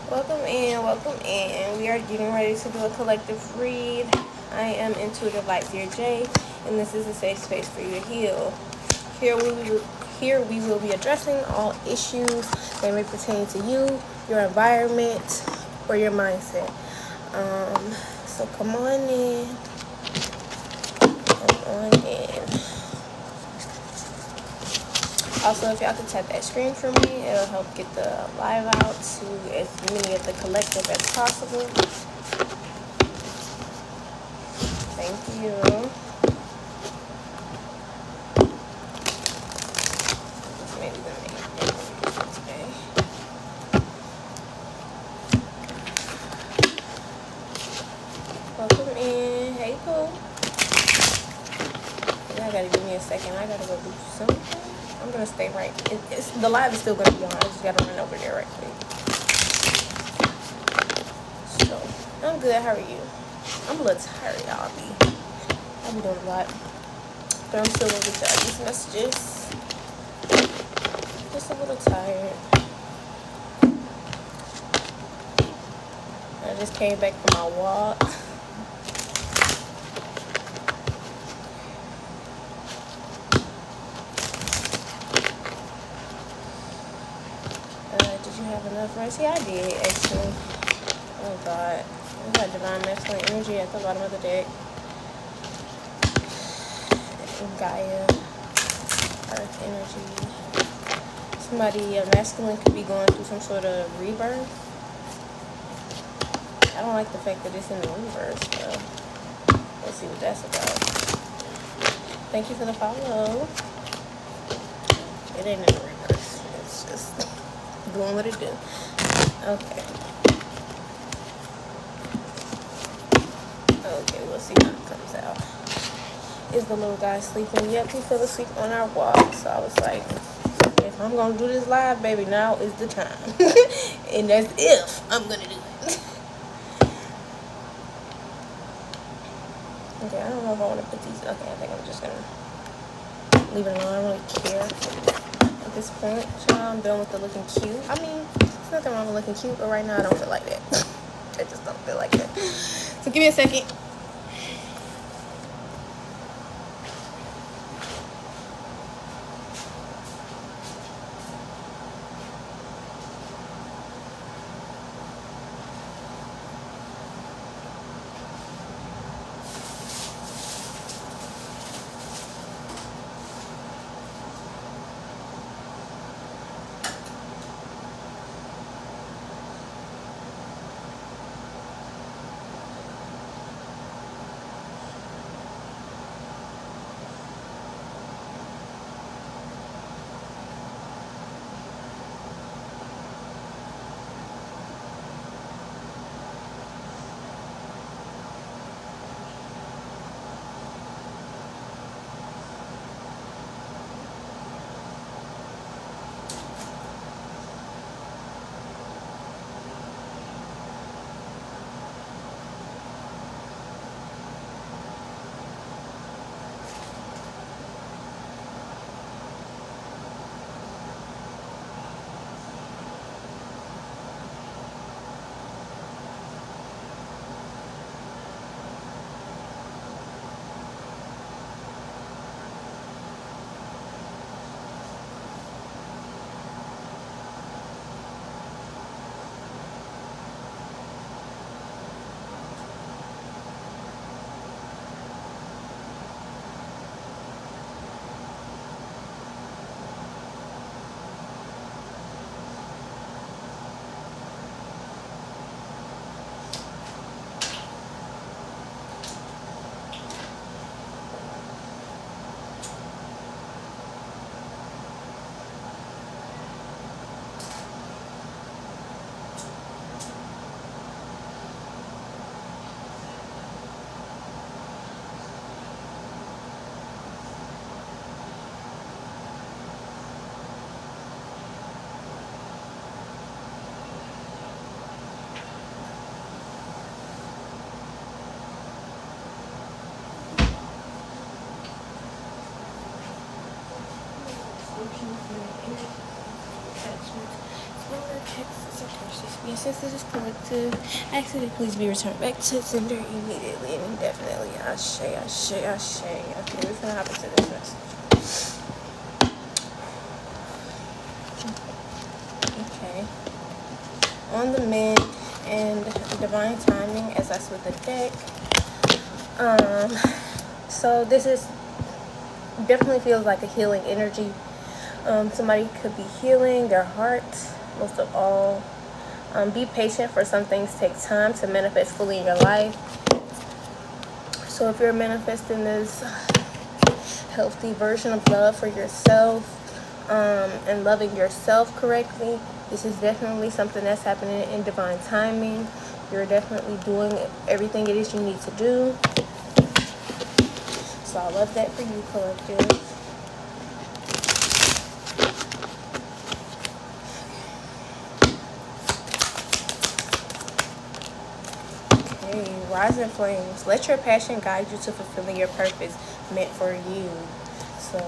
Welcome in, welcome in. We are getting ready to do a collective read. I am Intuitive Lightseer J, and this is a safe space for you to heal. Here we will be addressing all issues that may pertain to you, your environment, or your mindset. So come on in. Come on in. Also, if y'all could tap that screen for me, it'll help get the live out to as many of the collective as possible. Thank you. Maybe the main today. Welcome in. Hey, Pooh. Y'all gotta give me a second. I gotta go do something. I'm gonna stay right. The live is still gonna be on. I just gotta run over there right quick. So, I'm good. How are you? I'm a little tired, y'all. I'll be doing a lot. But I'm still gonna get y'all these messages. Just a little tired. I just came back from my walk. Did you have enough rest? Yeah, I did, actually. Oh, God. We got Divine Masculine Energy at the bottom of the deck. And Gaia, Earth Energy. Somebody, masculine, could be going through some sort of rebirth. I don't like the fact that it's in the reverse, so let's see what that's about. Thank you for the follow. It ain't in the reverse. It's just doing what it do. Okay. Okay, we'll see how it comes out. Is the little guy sleeping? Yep, he fell asleep on our walk. So I was like, if I'm gonna do this live, baby, now is the time. And that's if I'm gonna do it. Okay, I don't know if I want to put these. Okay, I think I'm just gonna leave it alone. I don't really care at this point. So I'm done with the looking cute. I mean, there's nothing wrong with looking cute, but right now I don't feel like that. I just don't feel like that. So give me a second. Since it is collective, ask that it please be returned back to sender immediately and indefinitely. Ashe. Okay, we're gonna hop into this message. Okay. On the mend and divine timing as I split the deck. So this is definitely feels like a healing energy. Somebody could be healing their heart most of all. Be patient, for some things take time to manifest fully in your life. So if you're manifesting this healthy version of love for yourself, and loving yourself correctly, this is definitely something that's happening in divine timing. You're definitely doing everything it is you need to do. So I love that for you, collective. Rising flames. Let your passion guide you to fulfilling your purpose meant for you. So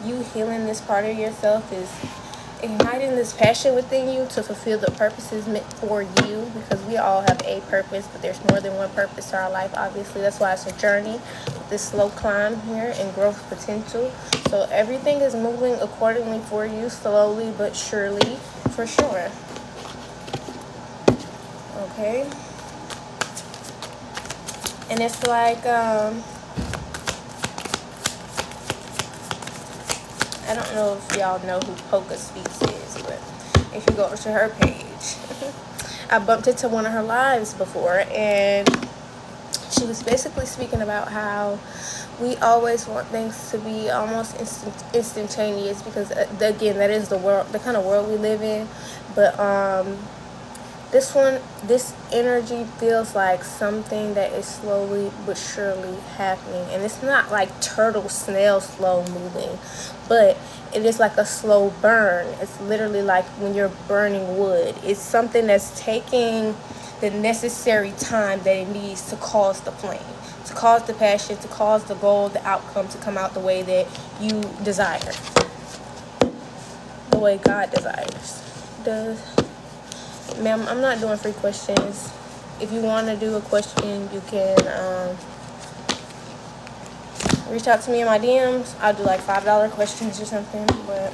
you healing this part of yourself is igniting this passion within you to fulfill the purposes meant for you, because we all have a purpose, but there's more than one purpose to our life. Obviously, that's why it's a journey, this slow climb here, and growth potential. So everything is moving accordingly for you, slowly but surely, for sure. Okay. And it's like, I don't know if y'all know who Polka Speaks is, but if you go to her page, I bumped into one of her lives before, and she was basically speaking about how we always want things to be almost instantaneous, because again, that is the world, the kind of world we live in. But this energy feels like something that is slowly but surely happening. And it's not like turtle snail slow moving, but it is like a slow burn. It's literally like when you're burning wood. It's something that's taking the necessary time that it needs to cause the flame, to cause the passion, to cause the goal, the outcome to come out the way that you desire, the way God desires. Ma'am, I'm not doing free questions. If you want to do a question, you can reach out to me in my DMs. I'll do like $5 questions or something. But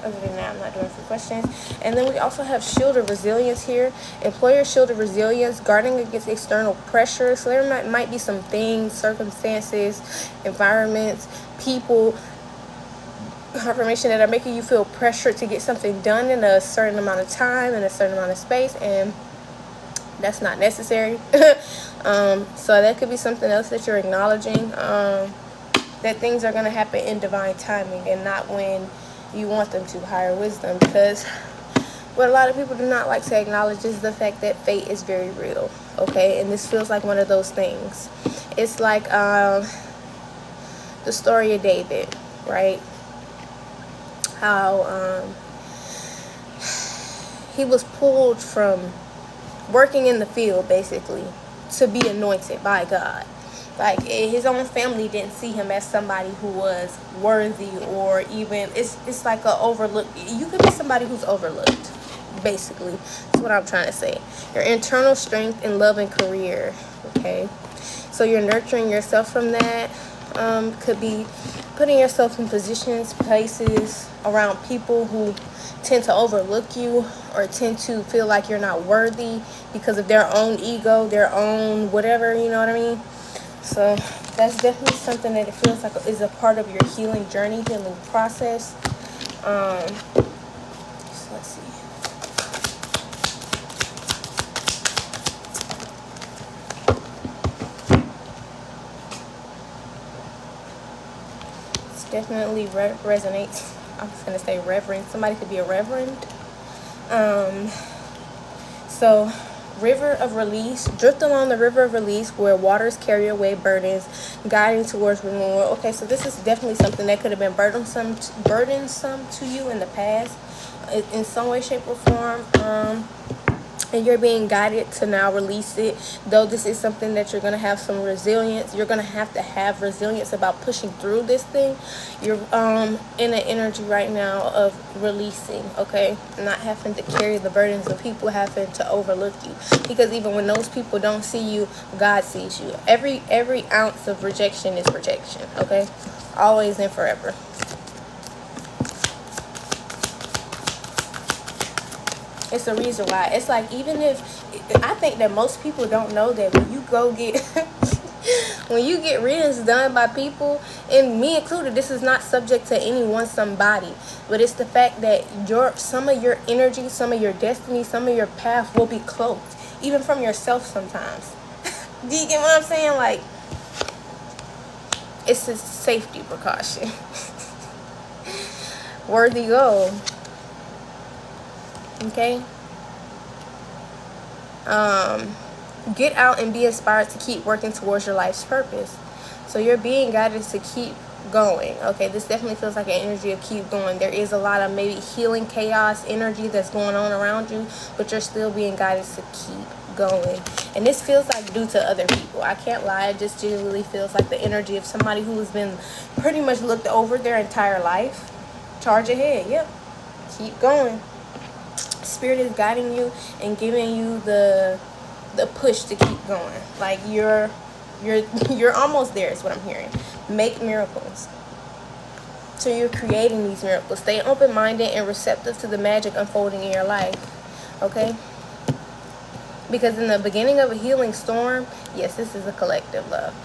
other than that, I'm not doing free questions. And then we also have Shield of Resilience here. Employer Shield of Resilience, guarding against external pressure. So there might be some things, circumstances, environments, people, confirmation that are making you feel pressured to get something done in a certain amount of time, in a certain amount of space, and that's not necessary. So that could be something else that you're acknowledging, that things are going to happen in divine timing and not when you want them to. Higher wisdom. Because what a lot of people do not like to acknowledge is the fact that fate is very real. Okay, and this feels like one of those things. It's like the story of David, right? How he was pulled from working in the field, basically, to be anointed by God. Like, his own family didn't see him as somebody who was worthy, or even, it's like a overlooked. You could be somebody who's overlooked, basically. That's what I'm trying to say. Your internal strength in love and career, okay? So you're nurturing yourself from that. Could be putting yourself in positions, places, around people who tend to overlook you or tend to feel like you're not worthy because of their own ego, their own whatever, you know what I mean? So that's definitely something that it feels like is a part of your healing journey, healing process. So let's see. Definitely resonates. I was gonna say reverend. Somebody could be a reverend. So river of release. Drift along the river of release where waters carry away burdens, guiding towards renewal. Okay, so this is definitely something that could have been burdensome to you in the past, in some way, shape, or form. and you're being guided to now release it. Though this is something that you're going to have some resilience, you're going to have resilience about pushing through this thing. You're in an energy right now of releasing, okay, not having to carry the burdens of people having to overlook you, because even when those people don't see you, God sees you. Every ounce of rejection is rejection, okay, always and forever. It's a reason why. It's like, even if, I think that most people don't know that when you go get, when you get readings done by people, and me included, this is not subject to any one somebody, but it's the fact that some of your energy, some of your destiny, some of your path will be cloaked, even from yourself sometimes. Do you get what I'm saying? Like, it's a safety precaution. Worthy goal. Okay, get out and be inspired to keep working towards your life's purpose. So you're being guided to keep going. Okay, this definitely feels like an energy of keep going. There is a lot of maybe healing chaos energy that's going on around you, but you're still being guided to keep going. And this feels like due to other people. I can't lie, it just genuinely feels like the energy of somebody who has been pretty much looked over their entire life. Charge ahead. Yep, keep going. Spirit is guiding you and giving you the push to keep going. Like, you're almost there is what I'm hearing. Make miracles. So you're creating these miracles. Stay open-minded and receptive to the magic unfolding in your life. Okay? Because in the beginning of a healing storm, yes, this is a collective love.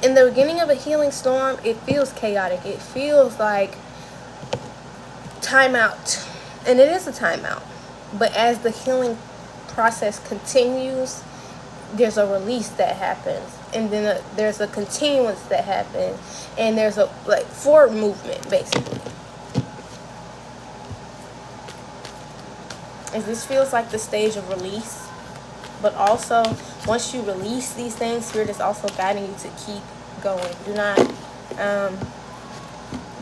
In the beginning of a healing storm, it feels chaotic. It feels like timeout. And it is a timeout. But as the healing process continues, there's a release that happens. And then there's a continuance that happens. And there's a forward movement, basically. And this feels like the stage of release. But also, once you release these things, Spirit is also guiding you to keep going. Do not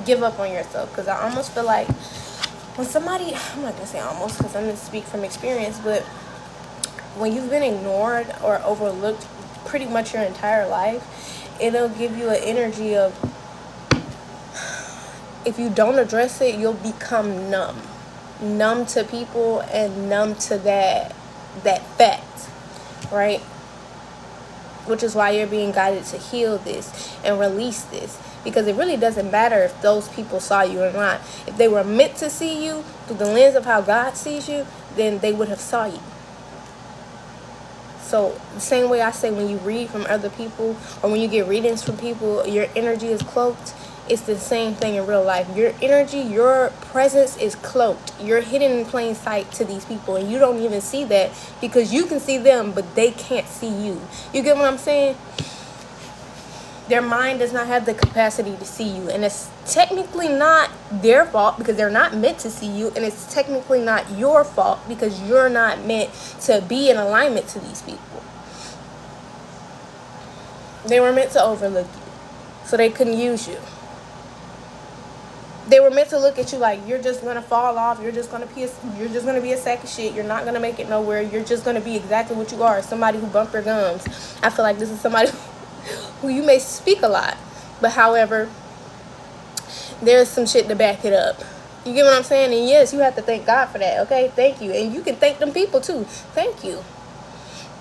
give up on yourself. Because I almost feel like when somebody, I'm not going to say almost because I'm going to speak from experience, but when you've been ignored or overlooked pretty much your entire life, it'll give you an energy of, if you don't address it, you'll become numb. Numb to people and numb to that fact, right? Which is why you're being guided to heal this and release this. Because it really doesn't matter if those people saw you or not. If they were meant to see you through the lens of how God sees you, then they would have saw you. So the same way I say when you read from other people or when you get readings from people, your energy is cloaked. It's the same thing in real life. Your energy, your presence is cloaked. You're hidden in plain sight to these people, and you don't even see that because you can see them, but they can't see you. You get what I'm saying? Their mind does not have the capacity to see you, and it's technically not their fault because they're not meant to see you, and it's technically not your fault because you're not meant to be in alignment to these people. They were meant to overlook you so they couldn't use you. They were meant to look at you like you're just gonna fall off. You're just gonna be a sack of shit. You're not gonna make it nowhere. You're just gonna be exactly what you are, somebody who bumped their gums. I feel like this is somebody who you may speak a lot, but however, there's some shit to back it up. You get what I'm saying? And yes, you have to thank God for that. Okay, thank you. And you can thank them people too. Thank you.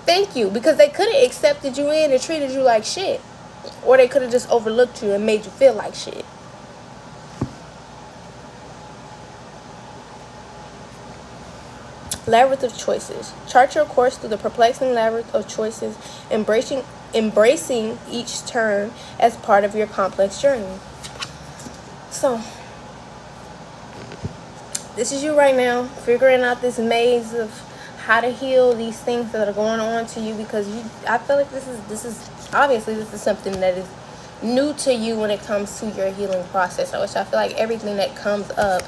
Thank you, because they could have accepted you in and treated you like shit, or they could have just overlooked you and made you feel like shit. Labyrinth of choices. Chart your course through the perplexing labyrinth of choices, embracing each turn as part of your complex journey. So, this is you right now, figuring out this maze of how to heal these things that are going on to you, because I feel like this is obviously this is something that is new to you when it comes to your healing process. Which I feel like everything that comes up,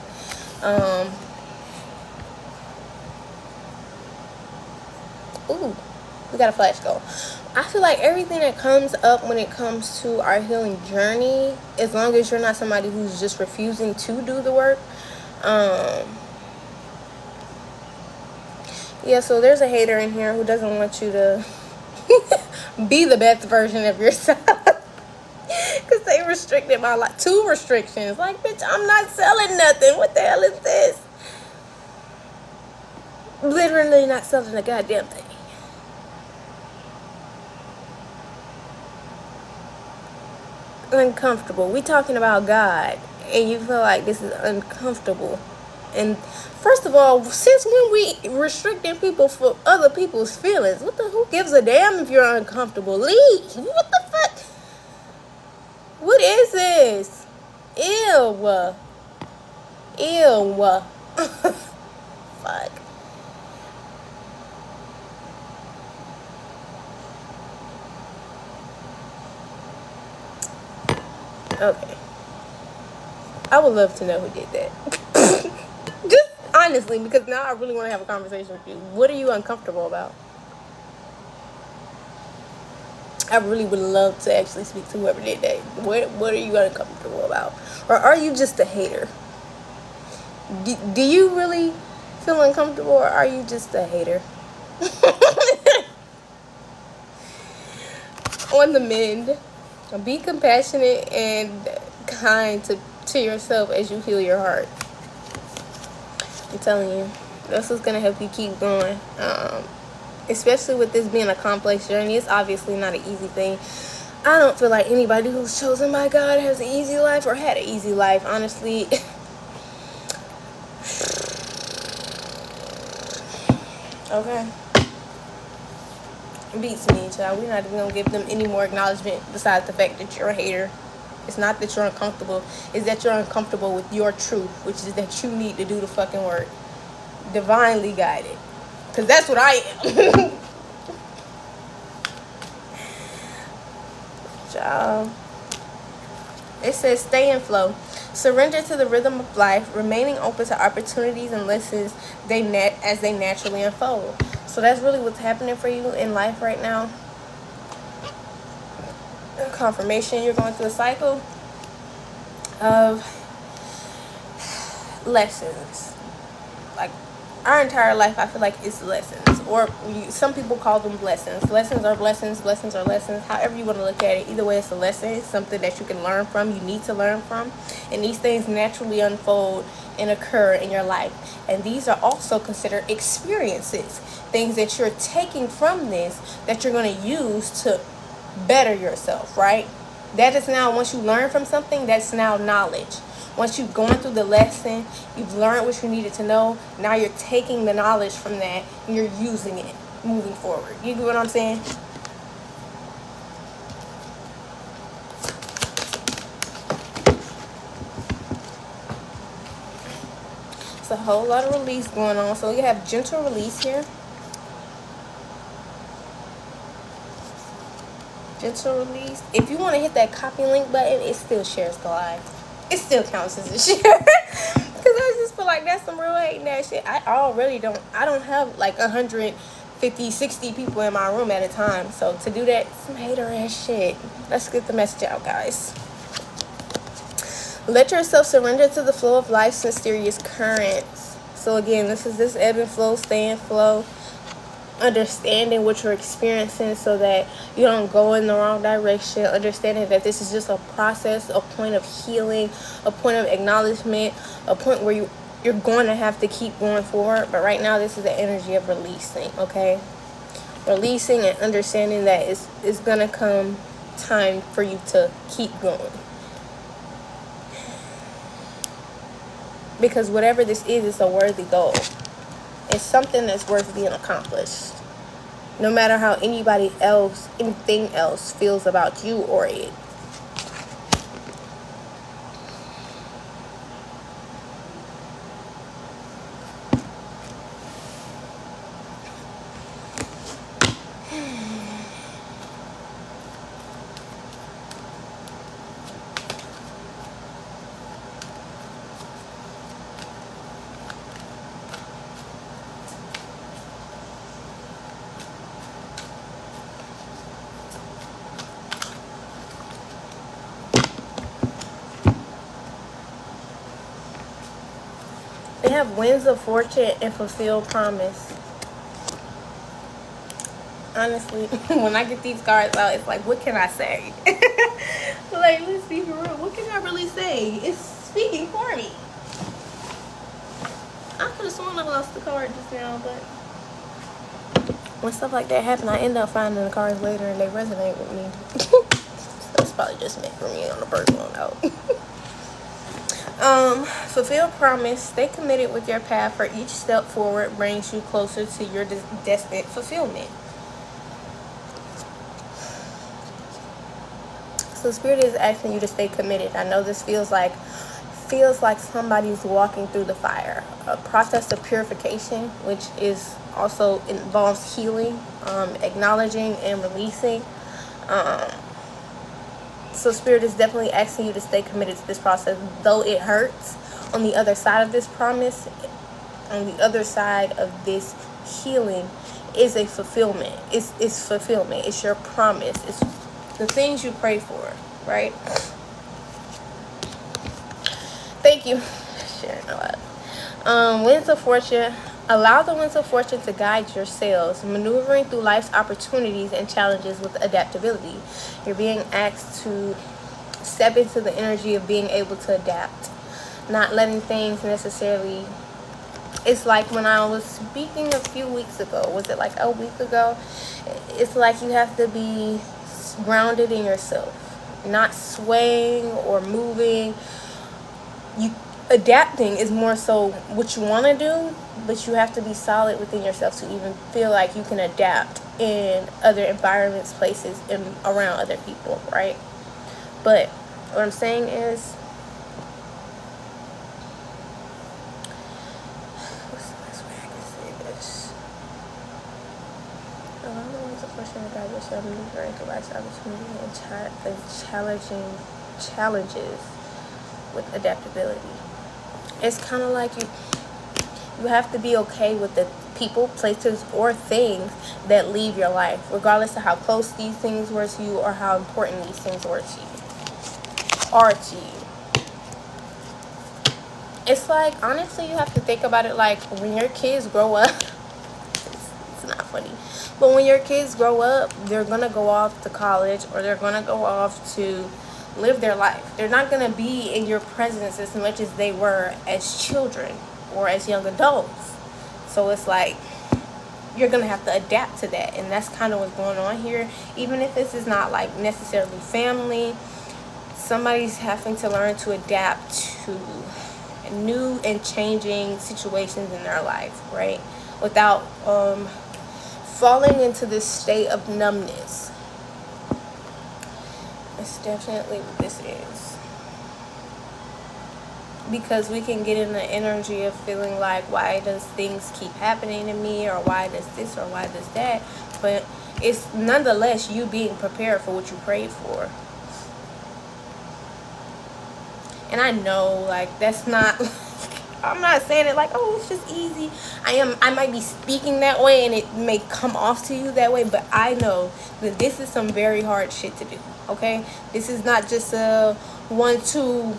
ooh, we got a flash go. I feel like everything that comes up when it comes to our healing journey, as long as you're not somebody who's just refusing to do the work, Yeah, so there's a hater in here who doesn't want you to be the best version of yourself. Because they restricted my life. 2 restrictions. Like, bitch, I'm not selling nothing. What the hell is this? Literally not selling a goddamn thing. Uncomfortable. We talking about God. And you feel like this is uncomfortable. And first of all, since when we restricting people for other people's feelings? Who gives a damn if you're uncomfortable? Leave. What the fuck? What is this? Ew. Ew. Fuck. Okay. I would love to know who did that. Just honestly, because now I really want to have a conversation with you. What are you uncomfortable about? I really would love to actually speak to whoever did that. What are you uncomfortable about? Or are you just a hater? Do you really feel uncomfortable, or are you just a hater? On the mend, be compassionate and kind to yourself as you heal your heart. I'm telling you, this is gonna help you keep going. Especially with this being a complex journey, it's obviously not an easy thing. I don't feel like anybody who's chosen by God has an easy life or had an easy life, honestly. Okay. Beats me, child. We're not even gonna give them any more acknowledgement besides the fact that you're a hater. It's not that you're uncomfortable. It's that you're uncomfortable with your truth, which is that you need to do the fucking work. Divinely guided. Because that's what I am. Child. It says stay in flow. Surrender to the rhythm of life, remaining open to opportunities and lessons as they naturally unfold. So that's really what's happening for you in life right now. Confirmation, you're going through a cycle of lessons. Like, our entire life, I feel like it's lessons, or some people call them blessings. Lessons are blessings, blessings are lessons, however you want to look at it. Either way, it's a lesson. It's something that you can learn from, you need to learn from, and these things naturally unfold and occur in your life. And these are also considered experiences, things that you're taking from this that you're going to use to better yourself, right? That is now, once you learn from something, that's now knowledge. Once you've gone through the lesson, you've learned what you needed to know, now you're taking the knowledge from that and you're using it moving forward. You get what I'm saying? It's a whole lot of release going on. So you have gentle release here. Gentle release. If you want to hit that copy link button, it still shares the live. It still counts as a share. Because I just feel like that's some real hating that shit. I don't have like 150, 60 people in my room at a time. So to do that, some hater ass shit. Let's get the message out, guys. Let yourself surrender to the flow of life's mysterious currents. So again, this is this ebb and flow, stay in flow. Understanding what you're experiencing so that you don't go in the wrong direction. Understanding that this is just a process, a point of healing, a point of acknowledgement, a point where you're going to have to keep going forward. But right now, this is the energy of releasing, okay? Releasing and understanding that it's going to come time for you to keep going. Because whatever this is, it's a worthy goal. It's something that's worth being accomplished. No matter how anything else feels about you or it. They have winds of fortune and fulfilled promise. honestly, when I get these cards out, it's like, what can I say? Like, let's be for real. What can I really say? It's speaking for me. I could have sworn I lost the card just now, but when stuff like that happen, I end up finding the cards later and they resonate with me. So it's probably just meant for me on a personal note. Fulfill promise. Stay committed with your path, for each step forward brings you closer to your destined fulfillment. So Spirit is asking you to stay committed. I know this feels like somebody's walking through the fire. A process of purification, which is also involves healing, acknowledging and releasing. So Spirit is definitely asking you to stay committed to this process, though it hurts. On the other side of this promise, on the other side of this healing, is a fulfillment. It's fulfillment. It's your promise. It's the things you pray for, right? Thank you for sharing a lot. Winds of fortune. Allow the winds of fortune to guide your sails, maneuvering through life's opportunities and challenges with adaptability. You're being asked to step into the energy of being able to adapt, not letting things necessarily. It's like when I was speaking a few weeks ago, was it like a week ago? It's like you have to be grounded in yourself, not swaying or moving. Adapting is more so what you want to do, but you have to be solid within yourself to even feel like you can adapt in other environments, places, and around other people, right? But what I'm saying is, what's the best way I can say this? Allow the ones of question to guide yourself, maneuvering through life's opportunity and challenges with adaptability. It's kind of like you have to be okay with the people, places, or things that leave your life, regardless of how close these things were to you or how important these things are to you. It's like, honestly, you have to think about it like when your kids grow up. It's not funny, but when your kids grow up, they're gonna go off to college or they're gonna go off to live their life. They're not going to be in your presence as much as they were as children or as young adults. So it's like you're going to have to adapt to that, and that's kind of what's going on here. Even if this is not like necessarily family, somebody's having to learn to adapt to new and changing situations in their life, right? Without falling into this state of numbness. That's definitely what this is. Because we can get in the energy of feeling like, why does things keep happening to me, or why does this, or why does that? But it's nonetheless you being prepared for what you prayed for. And I know, like, that's not, I'm not saying it like, oh, it's just easy. I might be speaking that way and it may come off to you that way, but I know that this is some very hard shit to do. Okay, this is not just a 1-2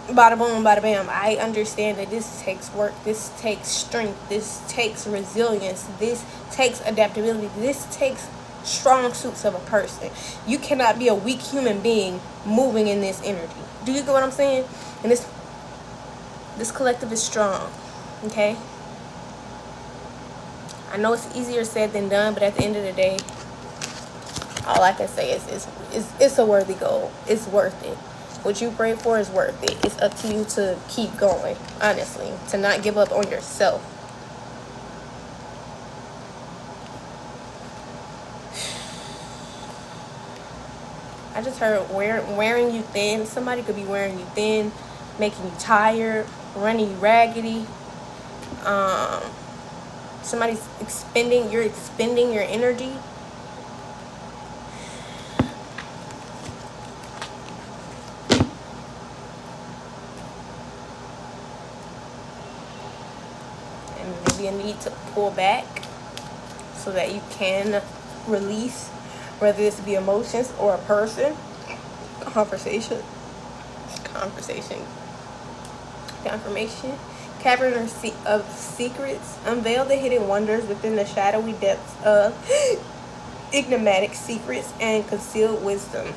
bada boom bada bam. I understand that this takes work, this takes strength, this takes resilience, this takes adaptability, this takes strong suits of a person. You cannot be a weak human being moving in this energy. Do you get what I'm saying? And this collective is strong. Okay, I know it's easier said than done, but at the end of the day, all I can say is it's a worthy goal. It's worth it. What you pray for is worth it. It's up to you to keep going, honestly, to not give up on yourself. I just heard wearing you thin. Somebody could be wearing you thin, making you tired, running you raggedy. Somebody's expending your energy. You need to pull back so that you can release, whether this be emotions or a person, confirmation, cavern of secrets. Unveil the hidden wonders within the shadowy depths of enigmatic secrets and concealed wisdom.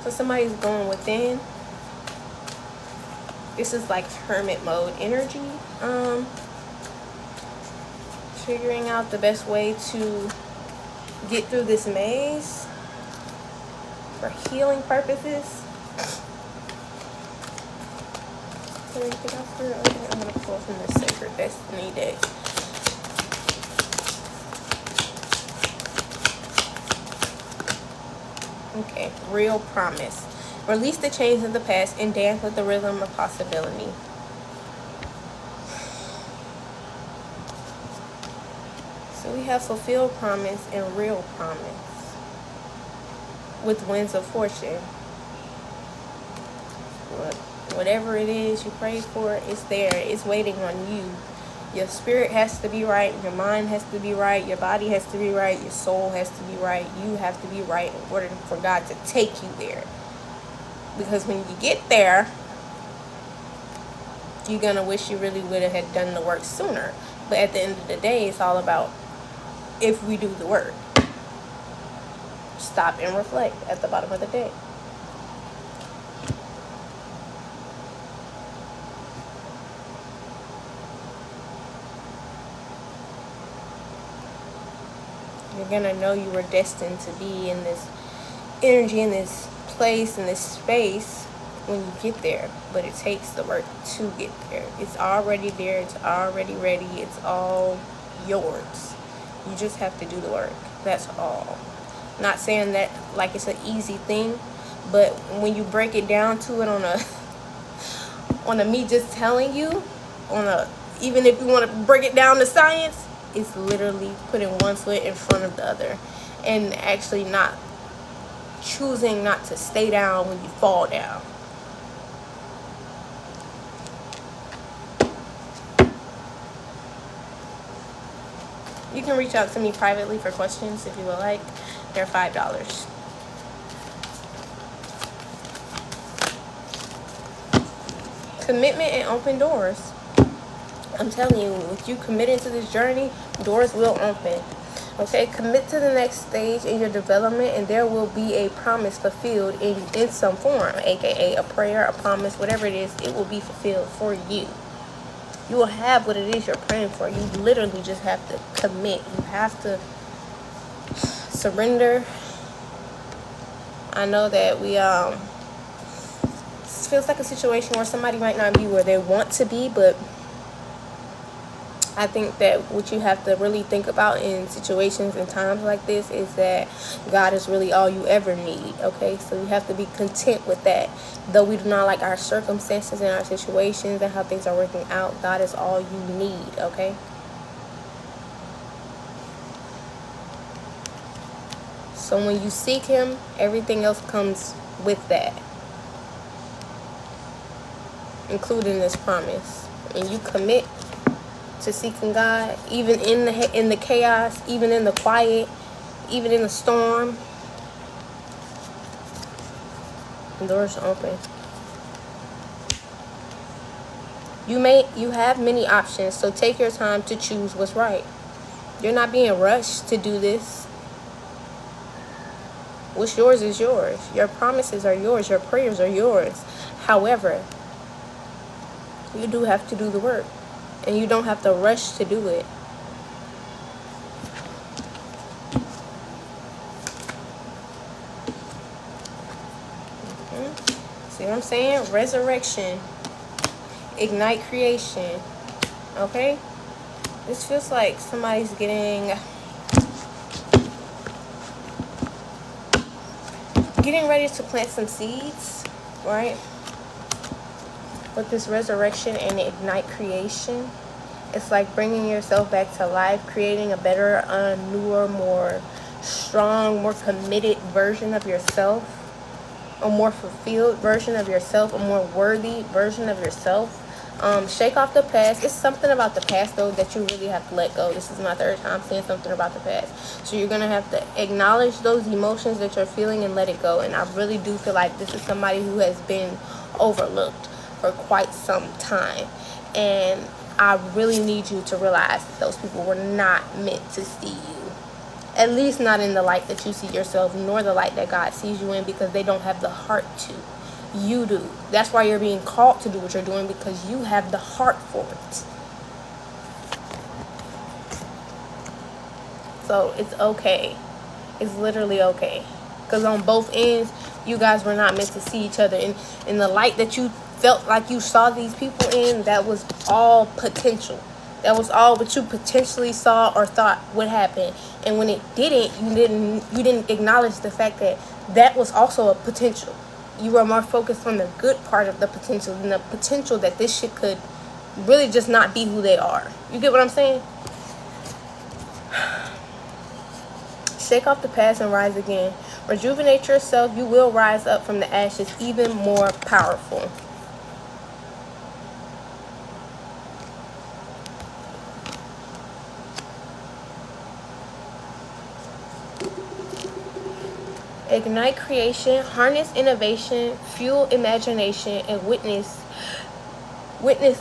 So somebody's going within. This is like hermit mode energy. Figuring out the best way to get through this maze for healing purposes. So anything else for I'm gonna pull from the Sacred Destiny deck. Okay, real promise. Release the chains of the past and dance with the rhythm of possibility. So we have fulfilled promise and real promise with winds of fortune. Whatever it is you prayed for, it's there. It's waiting on you. Your spirit has to be right. Your mind has to be right. Your body has to be right. Your soul has to be right. You have to be right in order for God to take you there. Because when you get there, you're going to wish you really would have had done the work sooner. But at the end of the day, it's all about if we do the work. Stop and reflect at the bottom of the day. You're going to know you were destined to be in this energy, in this place, in this space when you get there. But it takes the work to get there. It's already there. It's already ready. It's all yours. You just have to do the work. That's all. Not saying that like it's an easy thing, but when you break it down to it on a me just telling you, even if you want to break it down to science, it's literally putting one foot in front of the other and actually not choosing not to stay down when you fall down. You can reach out to me privately for questions if you would like. They're $5. Commitment and open doors. I'm telling you, if you committed to this journey, doors will open. Okay, commit to the next stage in your development and there will be a promise fulfilled in some form, aka a prayer, a promise, whatever it is, it will be fulfilled for you. You will have what it is you're praying for. You literally just have to commit. You have to surrender. I know that this feels like a situation where somebody might not be where they want to be, but I think that what you have to really think about in situations and times like this is that God is really all you ever need, okay? So you have to be content with that. Though we do not like our circumstances and our situations and how things are working out, God is all you need, okay? So when you seek Him, everything else comes with that, including this promise. When you commit to seeking God, even in the chaos, even in the quiet, even in the storm, the doors open. You have many options, so take your time to choose what's right. You're not being rushed to do this. What's yours is yours. Your promises are yours. Your prayers are yours. However, you do have to do the work. And you don't have to rush to do it. See what I'm saying? Resurrection. Ignite creation. Okay? This feels like somebody's getting ready to plant some seeds, right? With this resurrection and ignite creation, it's like bringing yourself back to life, creating a better, newer, more strong, more committed version of yourself, a more fulfilled version of yourself, a more worthy version of yourself. Shake off the past. It's something about the past, though, that you really have to let go. This is my third time saying something about the past. So you're going to have to acknowledge those emotions that you're feeling and let it go. And I really do feel like this is somebody who has been overlooked for quite some time. And I really need you to realize that those people were not meant to see you. At least not in the light that you see yourself, nor the light that God sees you in, because they don't have the heart to. You do. That's why you're being called to do what you're doing, because you have the heart for it. So it's okay. It's literally okay. Because on both ends, you guys were not meant to see each other. And in the light that you felt like you saw these people in, that was all potential. That was all what you potentially saw or thought would happen. And when it didn't, you didn't acknowledge the fact that that was also a potential. You were more focused on the good part of the potential than the potential that this shit could really just not be who they are. You get what I'm saying? Shake off the past and rise again. Rejuvenate yourself. You will rise up from the ashes even more powerful. Ignite creation, harness innovation, fuel imagination, and witness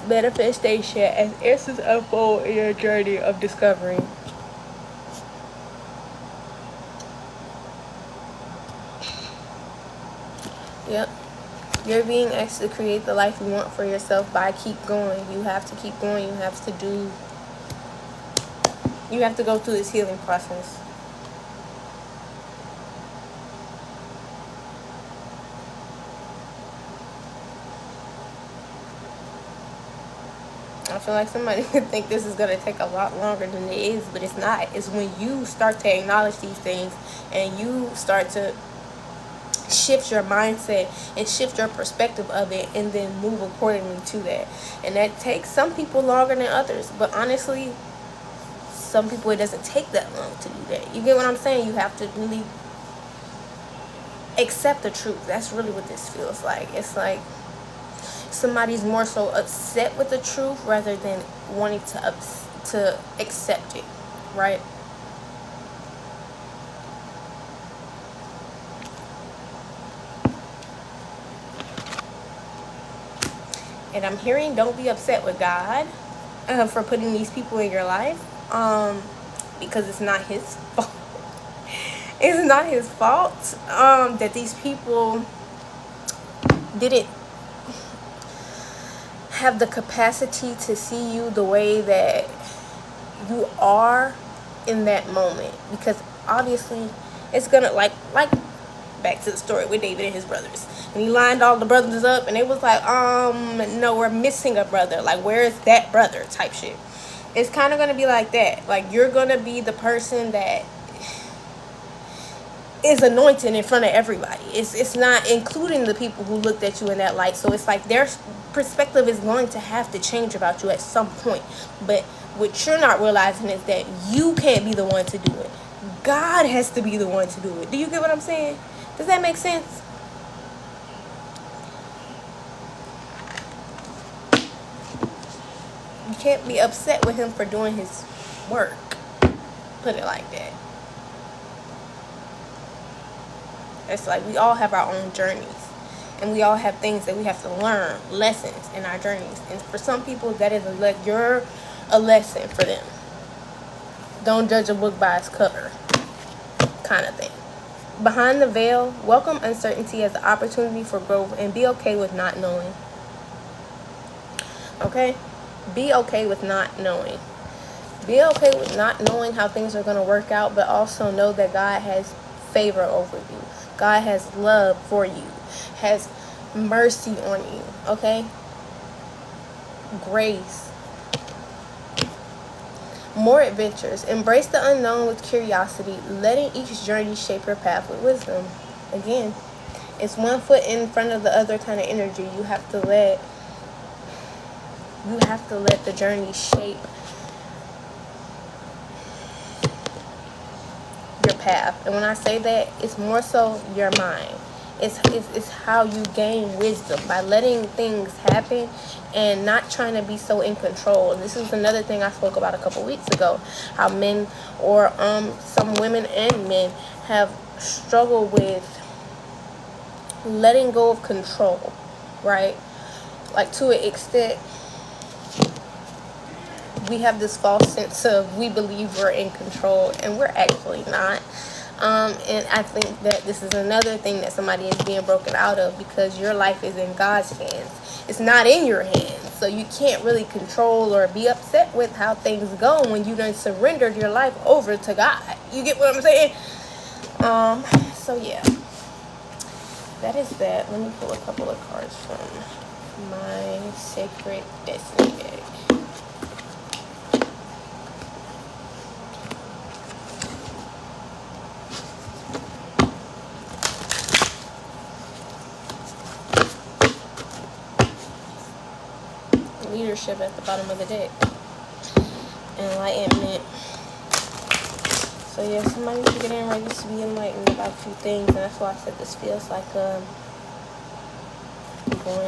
manifestation as answers unfold in your journey of discovery. Yep. You're being asked to create the life you want for yourself by keep going. You have to keep going. You have to go through this healing process. I feel like somebody could think this is going to take a lot longer than it is, but it's not. It's when you start to acknowledge these things and you start to shift your mindset and shift your perspective of it and then move accordingly to that. And that takes some people longer than others, but honestly, some people it doesn't take that long to do that. You get what I'm saying? You have to really accept the truth. That's really what this feels like. It's like somebody's more so upset with the truth rather than wanting to accept it, right? And I'm hearing, don't be upset with God for putting these people in your life, because it's not his fault. It's not his fault that these people didn't have the capacity to see you the way that you are in that moment. Because obviously it's gonna like back to the story with David and his brothers, and he lined all the brothers up and it was like, no, we're missing a brother, like where is that brother type shit. It's kind of gonna be like that. Like you're gonna be the person that is anointed in front of everybody. It's not including the people who looked at you in that light. So it's like their perspective is going to have to change about you at some point. But what you're not realizing is that you can't be the one to do it. God has to be the one to do it. Do you get what I'm saying? Does that make sense? You can't be upset with him for doing his work. Put it like that. It's like we all have our own journeys. And we all have things that we have to learn, lessons in our journeys. And for some people, that is you're a lesson for them. Don't judge a book by its cover, kind of thing. Behind the veil, welcome uncertainty as an opportunity for growth and be okay with not knowing. Okay? Be okay with not knowing. Be okay with not knowing how things are going to work out, but also know that God has favor over you. God has love for you, has mercy on you, okay? Grace. More adventures. Embrace the unknown with curiosity, letting each journey shape your path with wisdom. Again, it's one foot in front of the other kind of energy. You have to let the journey shape your path. And when I say that, it's more so your mind. It's how you gain wisdom, by letting things happen and not trying to be so in control. And this is another thing I spoke about a couple weeks ago, how men, or some women and men, have struggled with letting go of control, right? Like, to an extent, we have this false sense of we believe we're in control, and we're actually not. And I think that this is another thing that somebody is being broken out of, because your life is in God's hands. It's not in your hands. So you can't really control or be upset with how things go when you done surrendered your life over to God. You get what I'm saying? So yeah, that is that. Let me pull a couple of cards from my Sacred Destiny bag. Leadership at the bottom of the deck. Enlightenment. So yeah, somebody's getting ready to be enlightened about a few things, and that's why I said this feels like going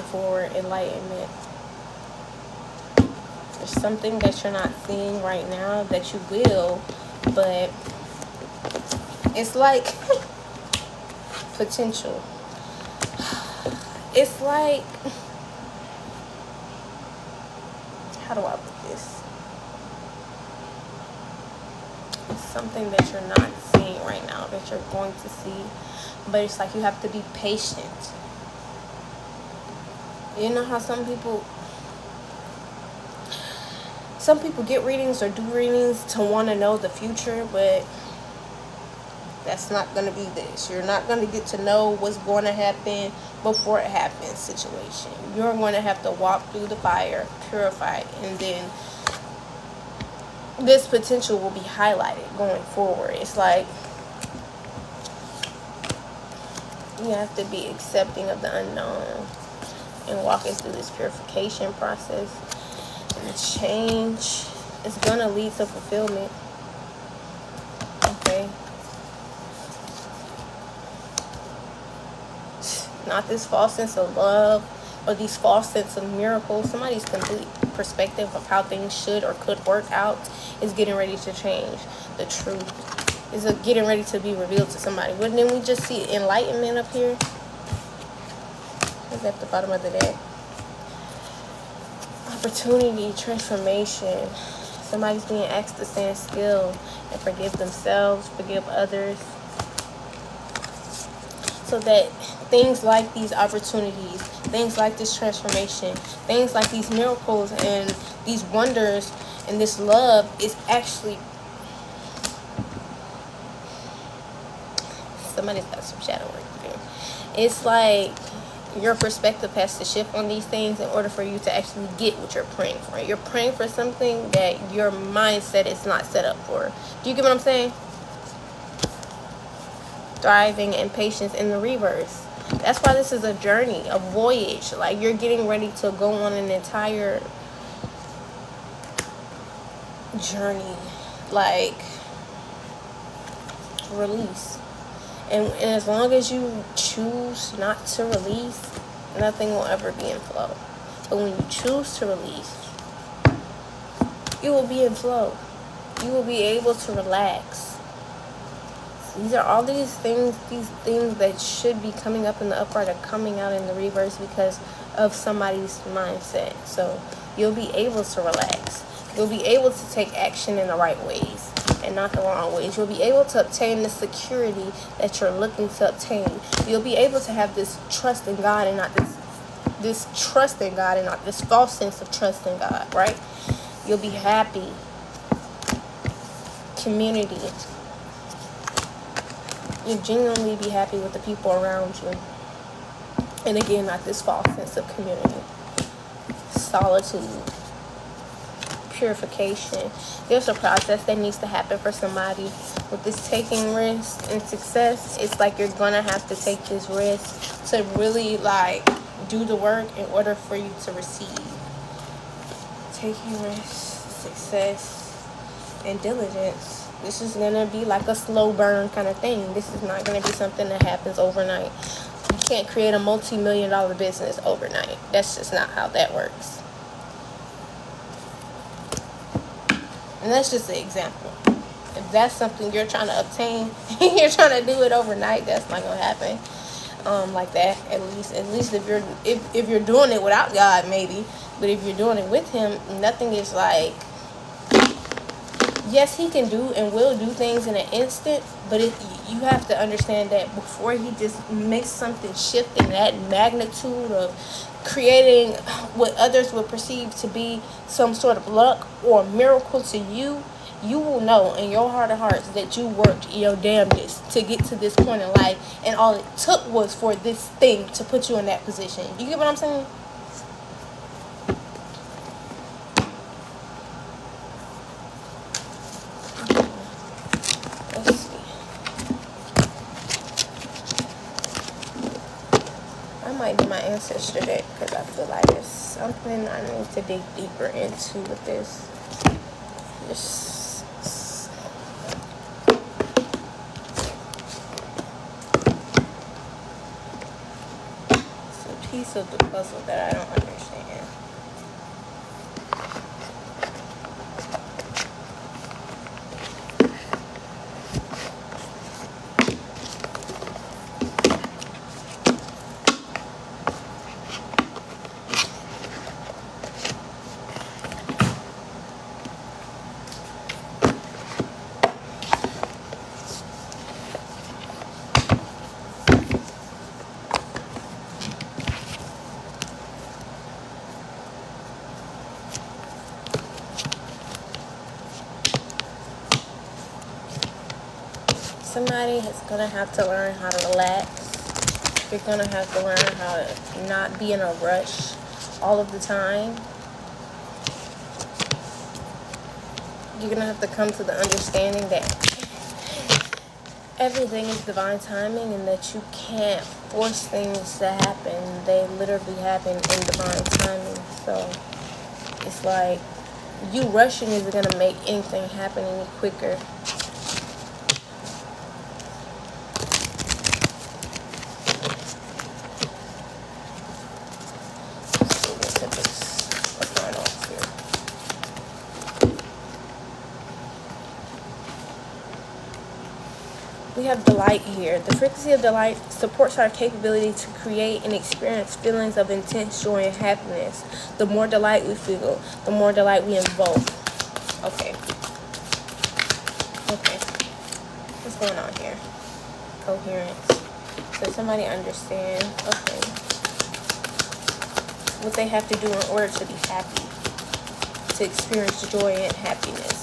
forward enlightenment. There's something that you're not seeing right now that you will, but it's like potential. It's like, how do I put this? It's something that you're not seeing right now that you're going to see, but it's like you have to be patient. You know how some people get readings or do readings to want to know the future, but that's not going to be this. You're not going to get to know what's going to happen before it happens situation. You're going to have to walk through the fire, purify, and then this potential will be highlighted going forward. It's like you have to be accepting of the unknown and walking through this purification process. And change is going to lead to fulfillment. Okay? Not this false sense of love or these false sense of miracles. Somebody's complete perspective of how things should or could work out is getting ready to change. The truth is getting ready to be revealed to somebody. Wouldn't we just see enlightenment up here? It's at the bottom of the deck. Opportunity, transformation. Somebody's being asked to stand still and forgive themselves, forgive others, so that things like these opportunities, things like this transformation, things like these miracles and these wonders and this love is actually, somebody's got some shadow work to do. It's like your perspective has to shift on these things in order for you to actually get what you're praying for. You're praying for something that your mindset is not set up for. Do you get what I'm saying? Thriving and patience in the reverse. That's why this is a journey, a voyage. Like, you're getting ready to go on an entire journey. Like, release. And as long as you choose not to release, nothing will ever be in flow. But when you choose to release, you will be in flow. You will be able to relax. These are all these things that should be coming up in the upright are coming out in the reverse because of somebody's mindset. So you'll be able to relax. You'll be able to take action in the right ways and not the wrong ways. You'll be able to obtain the security that you're looking to obtain. You'll be able to have this trust in God and not this trust in God and not this false sense of trust in God, right? You'll be happy. Community. You genuinely be happy with the people around you. And again, not this false sense of community. Solitude. Purification. There's a process that needs to happen for somebody. With this taking risks and success, it's like you're gonna have to take this risk to really like do the work in order for you to receive. Taking risks, success, and diligence. This is going to be like a slow burn kind of thing. This is not going to be something that happens overnight. can't create a multi-million-dollar business overnight. That's just not how that works. And that's just an example. If that's something you're trying to obtain, you're trying to do it overnight, that's not gonna happen. Like that. At least if you're doing it without God, maybe. But if you're doing it with Him, nothing is like. Yes, He can do and will do things in an instant, but you have to understand that before He just makes something shift in that magnitude of creating what others would perceive to be some sort of luck or miracle to you, you will know in your heart of hearts that you worked your damnedest to get to this point in life, and all it took was for this thing to put you in that position. You get what I'm saying? Let's see. I might do my ancestor deck because I feel like there's something I need to dig deeper into with this. It's a piece of the puzzle that I don't understand. Somebody is going to have to learn how to relax. You're going to have to learn how to not be in a rush all of the time. You're going to have to come to the understanding that everything is divine timing and that you can't force things to happen. They literally happen in divine timing. So it's like you rushing isn't going to make anything happen any quicker. We have delight here. The frequency of delight supports our capability to create and experience feelings of intense joy and happiness. The more delight we feel, the more delight we invoke. Okay. What's going on here? Coherence. So somebody understand, okay, what they have to do in order to be happy, to experience joy and happiness.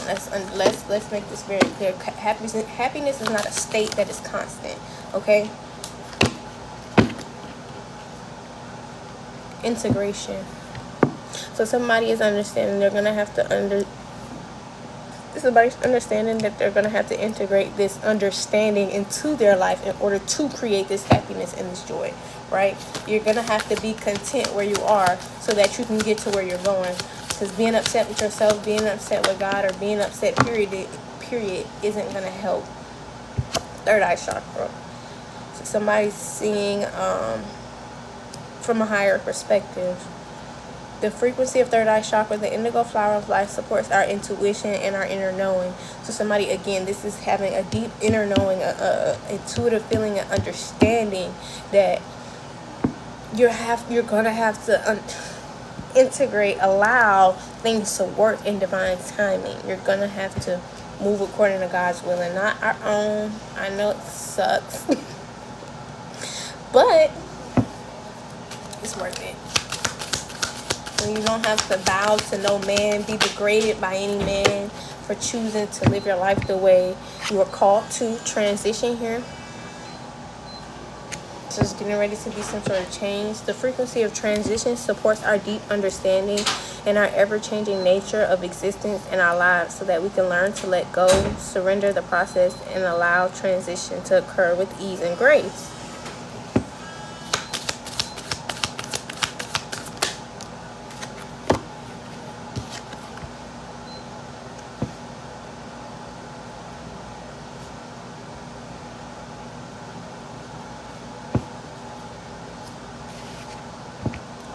And let's make this very clear. Happiness is not a state that is constant. Okay. Integration. So somebody is understanding they're gonna have to somebody's understanding that they're gonna have to integrate this understanding into their life in order to create this happiness and this joy. Right? You're gonna have to be content where you are so that you can get to where you're going. Because being upset with yourself, being upset with God, or being upset period isn't going to help. Third eye chakra. So somebody's seeing from a higher perspective. The frequency of third eye chakra, the indigo flower of life, supports our intuition and our inner knowing. So somebody, again, this is having a deep inner knowing, a intuitive feeling and understanding that you're going to have to integrate, allow things to work in divine timing. You're gonna have to move according to God's will and not our own. I know it sucks, but it's worth it. When you don't have to bow to no man, be degraded by any man for choosing to live your life the way you are called to. Transition here. So it's getting ready to be some sort of change. The frequency of transition supports our deep understanding and our ever-changing nature of existence in our lives so that we can learn to let go, surrender the process, and allow transition to occur with ease and grace.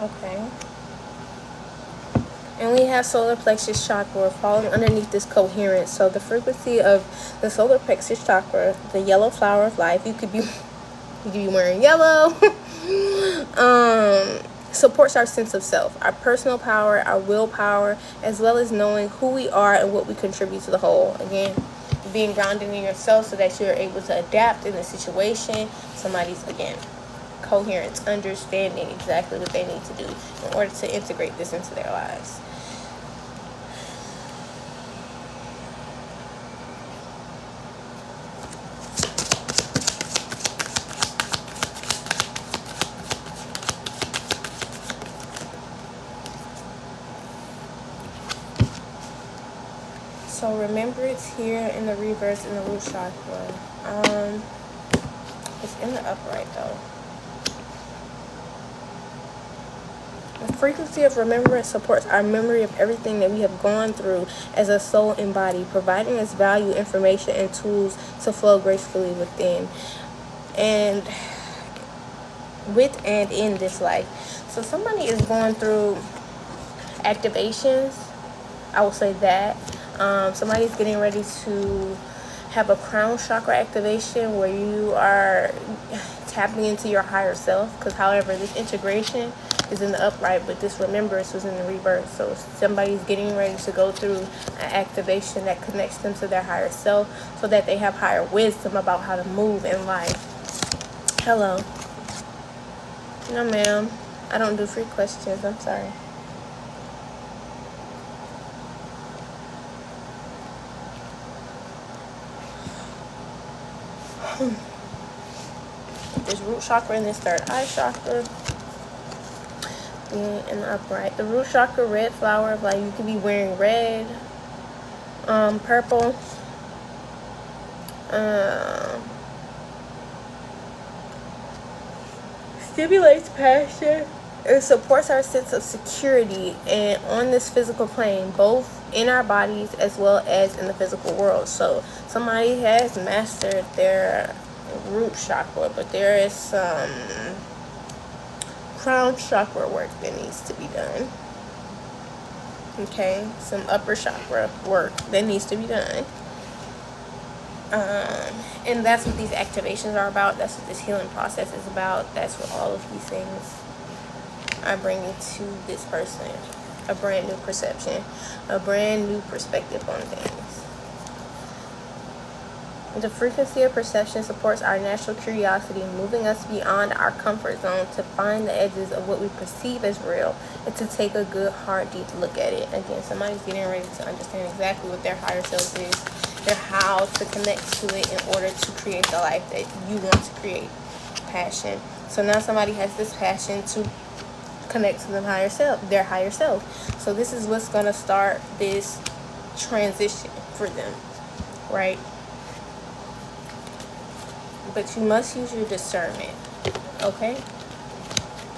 Okay. And we have solar plexus chakra falling underneath this coherence. So the frequency of the solar plexus chakra, the yellow flower of life, you could be wearing yellow. Supports our sense of self, our personal power, our willpower, as well as knowing who we are and what we contribute to the whole. Again, being grounded in yourself so that you're able to adapt in the situation. Somebody's, again, coherence, understanding exactly what they need to do in order to integrate this into their lives. So remember, it's here in the reverse in the root chakra. It's in the upright though. The frequency of remembrance supports our memory of everything that we have gone through as a soul and body, providing us value, information, and tools to flow gracefully within and with and in this life. So somebody is going through activations. I will say that. Somebody's getting ready to have a crown chakra activation where you are tapping into your higher self. Because, however, this integration is in the upright, but this remembrance was in the reverse. So somebody's getting ready to go through an activation that connects them to their higher self so that they have higher wisdom about how to move in life. Hello. No, ma'am. I don't do free questions. I'm sorry. This root chakra and this third eye chakra being in the upright. The root chakra, red flower of life. You could be wearing red, purple, stimulates passion. It supports our sense of security and on this physical plane, both in our bodies as well as in the physical world. So somebody has mastered their root chakra, but there is some crown chakra work that needs to be done. Okay, some upper chakra work that needs to be done. And that's what these activations are about. That's what this healing process is about. That's what all of these things are bringing to this person. A brand new perception, a brand new perspective on things. The frequency of perception supports our natural curiosity, moving us beyond our comfort zone to find the edges of what we perceive as real and to take a good, hard, deep look at it. Again, somebody's getting ready to understand exactly what their higher self is, their how to connect to it in order to create the life that you want to create. Passion. So now somebody has this passion to connect to their higher self. So this is what's going to start this transition for them, right? But you must use your discernment, okay?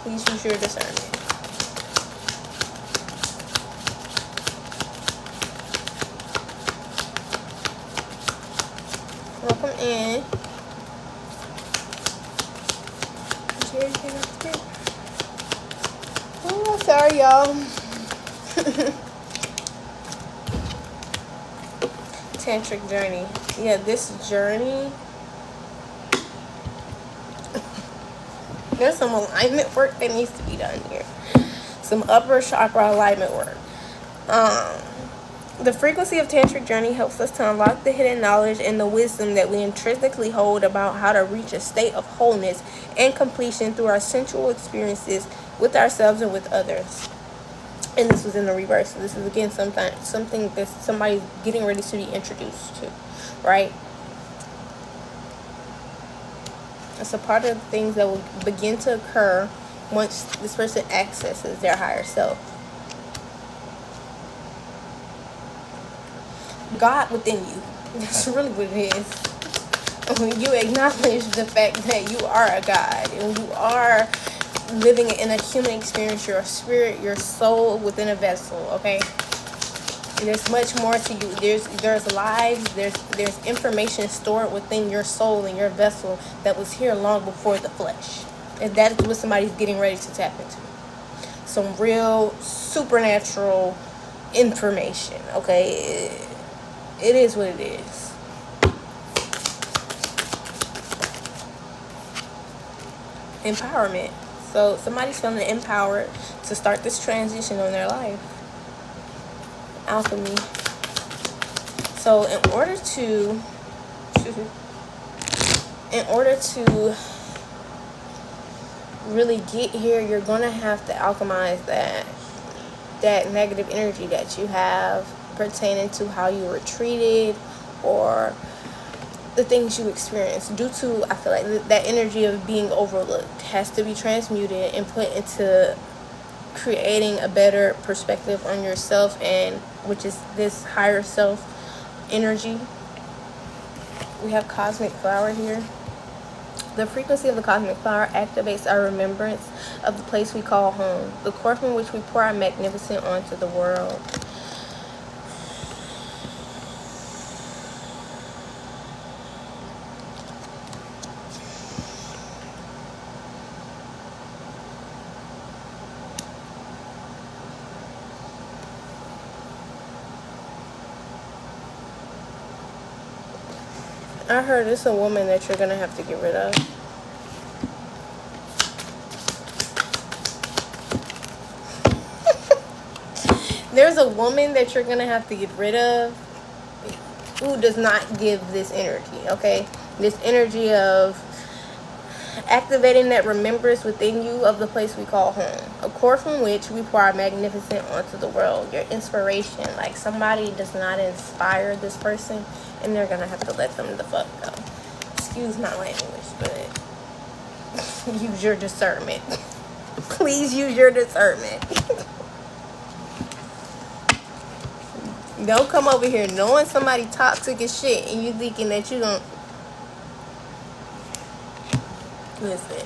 Please use your discernment. Welcome in. Oh, sorry, y'all. Tantric journey. Yeah, this journey, there's some alignment work that needs to be done here. Some upper chakra alignment work. The frequency of tantric journey helps us to unlock the hidden knowledge and the wisdom that we intrinsically hold about how to reach a state of wholeness and completion through our sensual experiences with ourselves and with others. And this was in the reverse. So this is again something that somebody's getting ready to be introduced to, right? It's a part of the things that will begin to occur once this person accesses their higher self. God within you. That's really what it is. When you acknowledge the fact that you are a God and you are living in a human experience, your spirit, your soul within a vessel, okay? There's much more to you. There's lives, there's information stored within your soul and your vessel that was here long before the flesh. And that is what somebody's getting ready to tap into. some real supernatural information. Okay, it is what it is. Empowerment. So somebody's feeling empowered to start this transition on their life. Alchemy. So in order to really get here, you're gonna have to alchemize that negative energy that you have pertaining to how you were treated or the things you experienced. Due to, I feel like that energy of being overlooked has to be transmuted and put into creating a better perspective on yourself, and which is this higher self energy. We have cosmic flower here. The frequency of the cosmic flower activates our remembrance of the place we call home, the core from which we pour our magnificence onto the world. I heard it's a woman that you're gonna have to get rid of. There's a woman that you're gonna have to get rid of who does not give this energy, okay? This energy of activating that remembrance within you of the place we call home, a core from which we pour our magnificence onto the world. Your inspiration, like somebody does not inspire this person, and they're gonna have to let them the fuck go. Excuse my language, but use your discernment. Please use your discernment. Don't come over here knowing somebody toxic as shit and you thinking that you don't. Listen,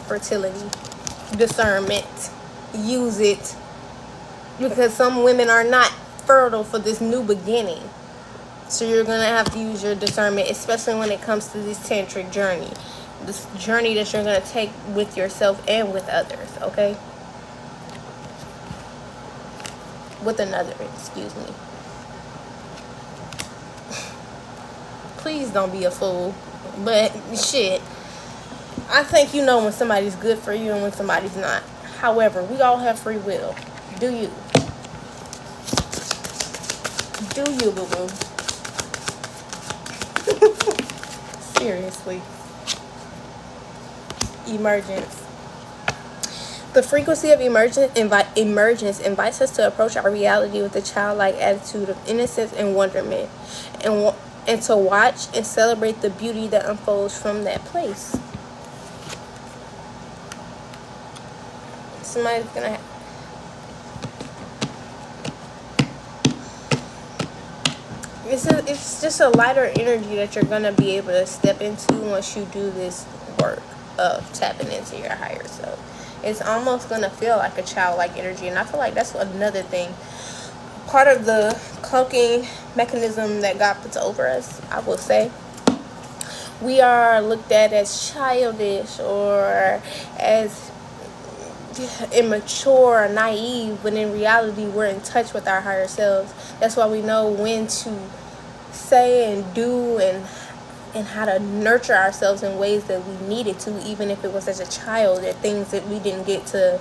fertility, discernment, use it, because some women are not fertile for this new beginning. So you're gonna have to use your discernment, especially when it comes to this tantric journey, this journey that you're gonna take with yourself and with others, okay? With another, excuse me. Please don't be a fool, but shit, I think you know when somebody's good for you and when somebody's not. However, we all have free will. Do you? Do you, boo-boo? Seriously. Emergence. The frequency of emergence invites us to approach our reality with a childlike attitude of innocence and wonderment, and to watch and celebrate the beauty that unfolds from that place. Somebody's gonna it's just a lighter energy that you're gonna be able to step into once you do this work of tapping into your higher self. It's almost gonna feel like a childlike energy, and I feel like that's another thing. Part of the cloaking mechanism that God puts over us, I will say, we are looked at as childish or as immature or naive, when in reality we're in touch with our higher selves. That's why we know when to say and do and how to nurture ourselves in ways that we needed to, even if it was as a child, or things that we didn't get to,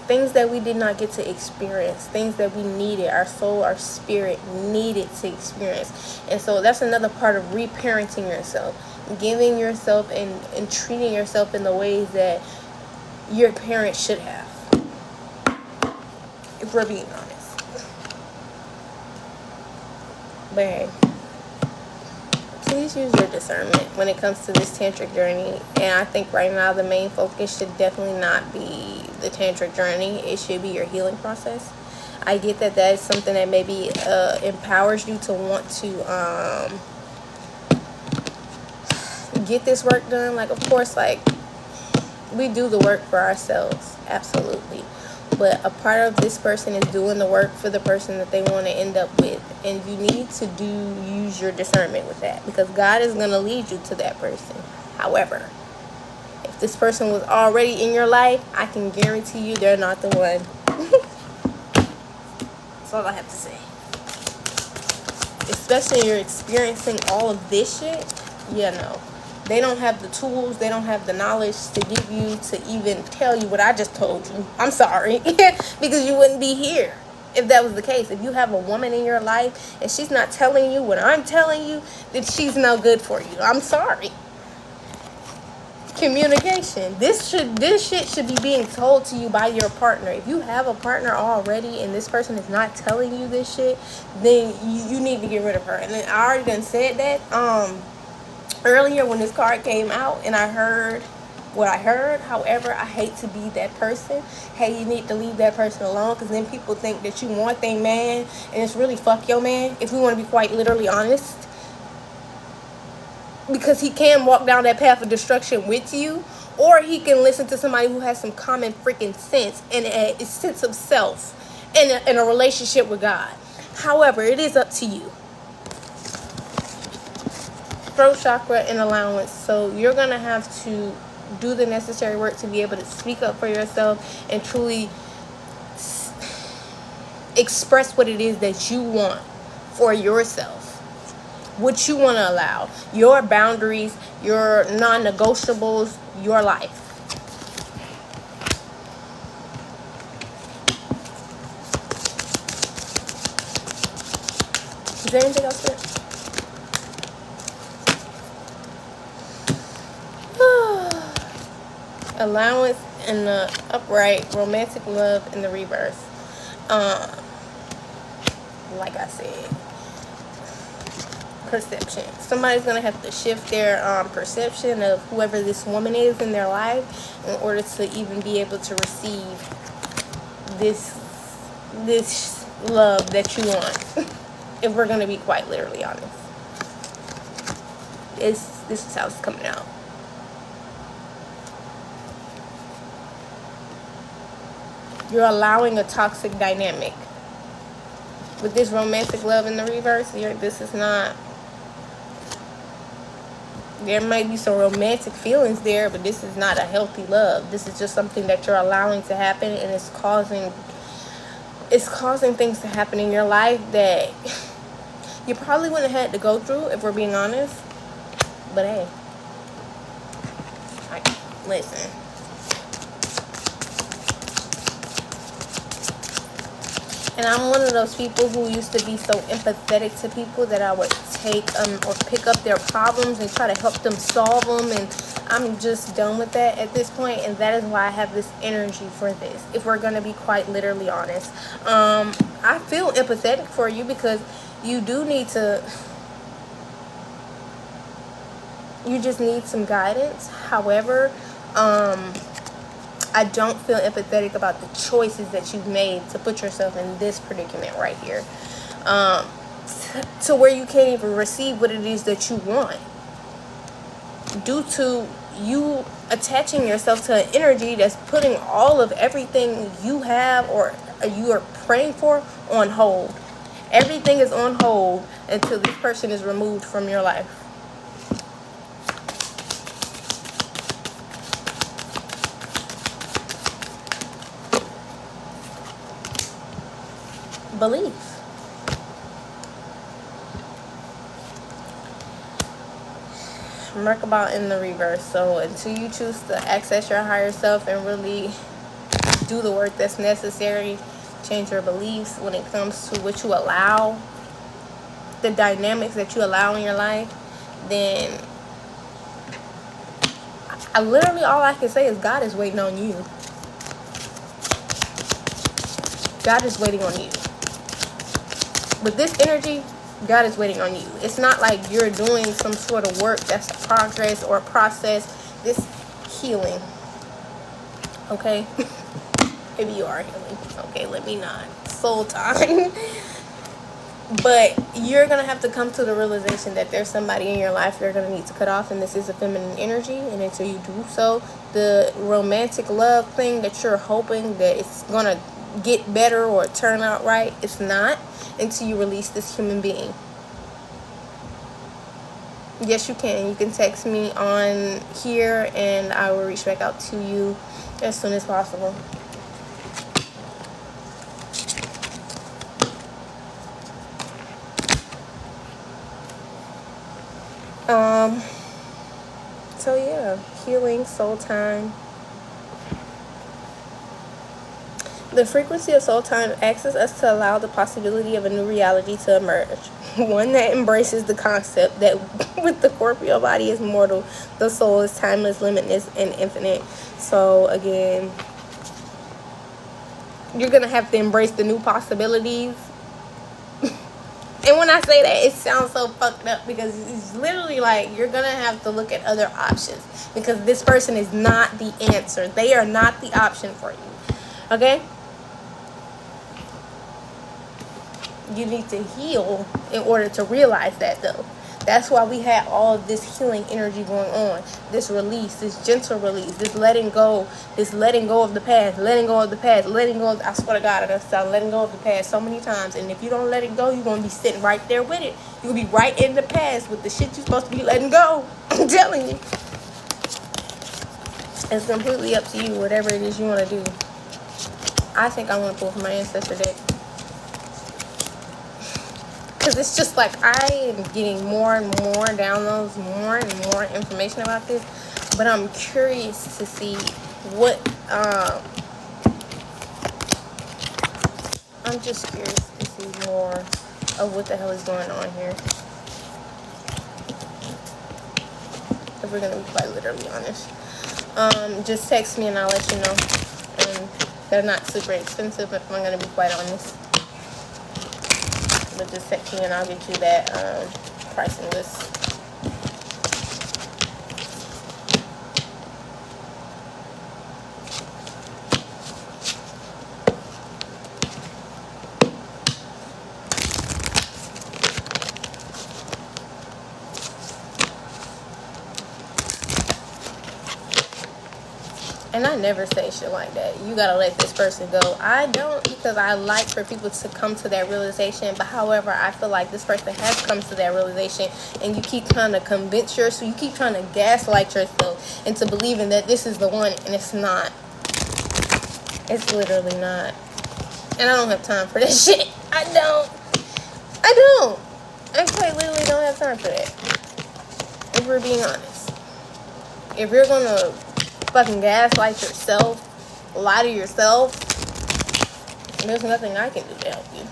things that we did not get to experience, things that we needed, our soul, our spirit needed to experience. And so that's another part of reparenting yourself, giving yourself and treating yourself in the ways that your parents should have, if we're being honest. But hey, please use your discernment when it comes to this tantric journey. And I think right now the main focus should definitely not be the tantric journey. It should be your healing process. I get that that is something that maybe empowers you to want to get this work done. Like, of course, like, we do the work for ourselves, absolutely, but a part of this person is doing the work for the person that they want to end up with, and you need to use your discernment with that, because God is going to lead you to that person. However, if this person was already in your life, I can guarantee you they're not the one. That's all I have to say. Especially you're experiencing all of this shit. Yeah, no. They don't have the tools. They don't have the knowledge to give you, to even tell you what I just told you. I'm sorry. Because you wouldn't be here if that was the case. If you have a woman in your life and she's not telling you what I'm telling you, then she's no good for you. I'm sorry. Communication. This shit should be being told to you by your partner. If you have a partner already and this person is not telling you this shit, then you need to get rid of her. And then I already done said that earlier when this card came out, and I heard what I heard. However, I hate to be that person. Hey, you need to leave that person alone, because then people think that you want their man and it's really fuck your man, if we want to be quite literally honest. Because he can walk down that path of destruction with you, or he can listen to somebody who has some common freaking sense and a sense of self and a relationship with God. However, it is up to you. Throat chakra and allowance. So you're going to have to do the necessary work to be able to speak up for yourself and truly express what it is that you want for yourself. What you want to allow, your boundaries, your non-negotiables, your life. Is there anything else there? Allowance in the upright, romantic love in the reverse. Like I said, perception. Somebody's gonna have to shift their perception of whoever this woman is in their life in order to even be able to receive this love that you want. If we're gonna be quite literally honest, this is how it's coming out. You're allowing a toxic dynamic with this romantic love in the reverse. This is not. There might be some romantic feelings there, but this is not a healthy love. This is just something that you're allowing to happen, and it's causing things to happen in your life that you probably wouldn't have had to go through, if we're being honest. But hey, listen. And I'm one of those people who used to be so empathetic to people that I would take or pick up their problems and try to help them solve them. And I'm just done with that at this point. And that is why I have this energy for this, if we're going to be quite literally honest. I feel empathetic for you because you do need to... You just need some guidance. However, I don't feel empathetic about the choices that you've made to put yourself in this predicament right here. To where you can't even receive what it is that you want. Due to you attaching yourself to an energy that's putting all of everything you have or you are praying for on hold. Everything is on hold until this person is removed from your life. Belief. Merkabah in the reverse. So until you choose to access your higher self and really do the work that's necessary, change your beliefs when it comes to what you allow, the dynamics that you allow in your life, then literally all I can say is God is waiting on you. God is waiting on you. With this energy, God is waiting on you. It's not like you're doing some sort of work that's a progress or a process. This healing. Okay? Maybe you are healing. Okay, let me not. Soul time. But you're going to have to come to the realization that there's somebody in your life you're going to need to cut off. And this is a feminine energy. And until you do so, the romantic love thing that you're hoping that it's going to get better or turn out right, it's not until you release this human being. Yes, you can. You can text me on here and I will reach back out to you as soon as possible. So yeah, healing, soul time. The frequency of soul time asks us to allow the possibility of a new reality to emerge. One that embraces the concept that with the corporeal body is mortal, the soul is timeless, limitless, and infinite. So again, you're gonna have to embrace the new possibilities. And when I say that, it sounds so fucked up because it's literally like you're gonna have to look at other options because this person is not the answer. They are not the option for you. Okay? You need to heal in order to realize that, though. That's why we had all of this healing energy going on. This release, this gentle release, this letting go of the past, letting go of the past, I swear to God, I've done letting go of the past so many times. And if you don't let it go, you're going to be sitting right there with it. You'll be right in the past with the shit you're supposed to be letting go. I'm telling you. It's completely up to you, whatever it is you want to do. I think I want to pull from my ancestor deck. Because it's just like I am getting more and more downloads, more and more information about this. But I'm curious to see what, I'm just curious to see more of what the hell is going on here. If we're going to be quite literally honest. Just text me and I'll let you know. And they're not super expensive if I'm going to be quite honest. But just text me and I'll get you that pricing list. And I never say shit like that. You gotta let this person go. I don't, because I like for people to come to that realization. But however, I feel like this person has come to that realization, and you keep trying to convince yourself, you keep trying to gaslight yourself into believing that this is the one, and it's not. It's literally not. And I don't have time for that shit. I don't. I quite literally don't have time for that. If we're being honest. If you're gonna fucking gaslight yourself, lie to yourself, there's nothing I can do to help you.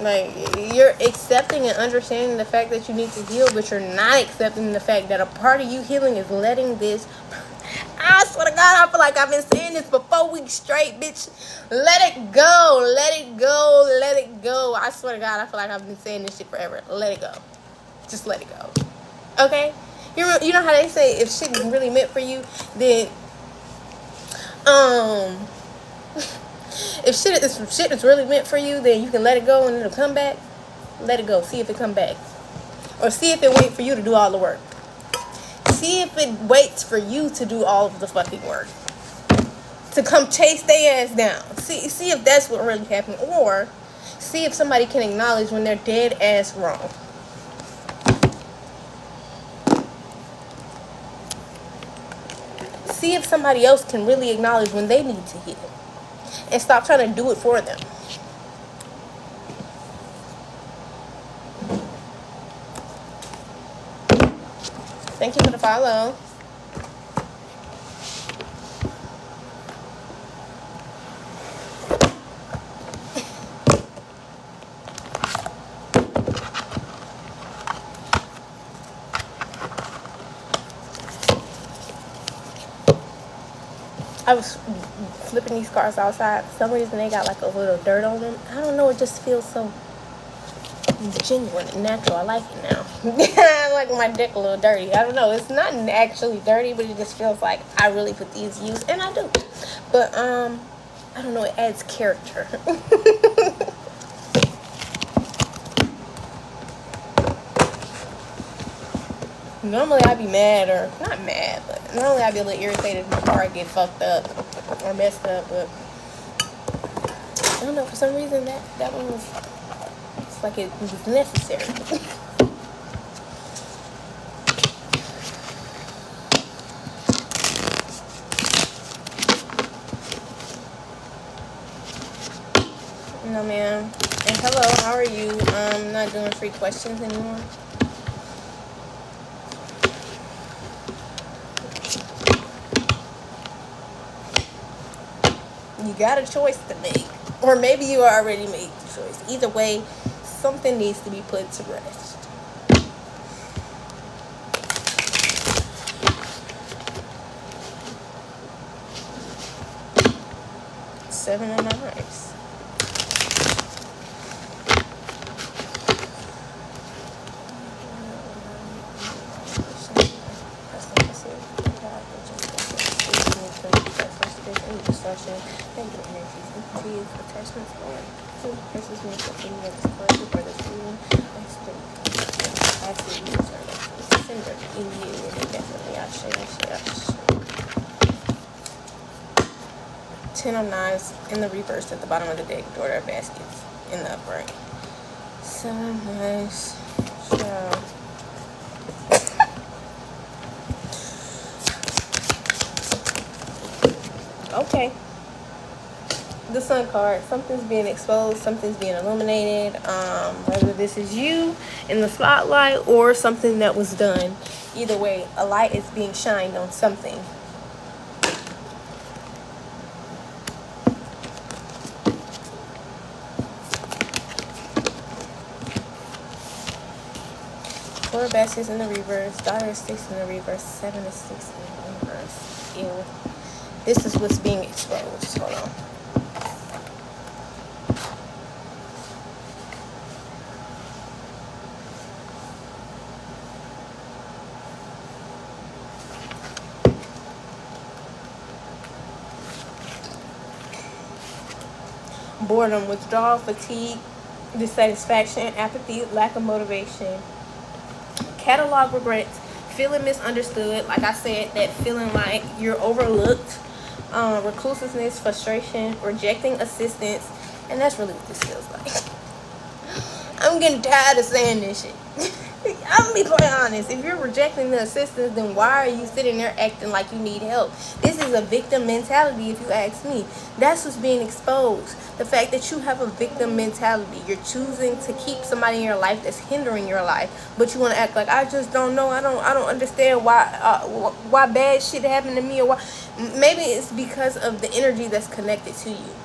Like, you're accepting and understanding the fact that you need to heal, but you're not accepting the fact that a part of you healing is letting this. I swear to God, I feel like I've been saying this for 4 weeks straight, bitch. Let it go, let it go, let it go. I swear to God, I feel like I've been saying this shit forever. Let it go. Just let it go. Okay? You know how they say if shit is really meant for you, then if shit is really meant for you, then you can let it go and it'll come back. Let it go. See if it come back. Or see if it waits for you to do all the work. See if it waits for you to do all of the fucking work. To come chase their ass down. See if that's what really happened. Or see if somebody can acknowledge when they're dead ass wrong. See if somebody else can really acknowledge when they need to heal. And stop trying to do it for them. Thank you for the follow. I was flipping these cars outside. For some reason they got like a little dirt on them. I don't know, it just feels so genuine and natural. I like it now. I like my dick a little dirty. I don't know, it's not actually dirty, but it just feels like I really put these use, and I do. But I don't know, it adds character. Normally I'd be mad, or not mad, but normally I'd be a little irritated if my car get fucked up or messed up, but I don't know, for some reason that one was almost like it was necessary. No, ma'am. And hello, how are you? Not doing free questions anymore. You got a choice to make. Or maybe you already made the choice. Either way, something needs to be put to rest. Seven of Knives. Attachments or versus me something that is corrected for the student. I see you sender immediately, definitely. I should. 10 of Knives in the reverse at the bottom of the deck, daughter of baskets in the upright. 7 of Knives. Okay. The Sun card, something's being exposed, something's being illuminated, whether this is you in the spotlight or something that was done. Either way, a light is being shined on something. Four of Baskets in the reverse, daughter of 6 in the reverse, 7 of 6 in the reverse. Ew. This is what's being exposed. Hold on. Boredom, withdrawal, fatigue, dissatisfaction, apathy, lack of motivation. Catalog regrets, feeling misunderstood. Like I said, that feeling like you're overlooked. Reclusiveness, frustration, rejecting assistance. And that's really what this feels like. I'm getting tired of saying this shit. I'm gonna be quite honest. If you're rejecting the assistance, then why are you sitting there acting like you need help? This is a victim mentality, if you ask me. That's what's being exposed. The fact that you have a victim mentality. You're choosing to keep somebody in your life that's hindering your life, but you want to act like, I just don't know. I don't understand why bad shit happened to me, or why. Maybe it's because of the energy that's connected to you.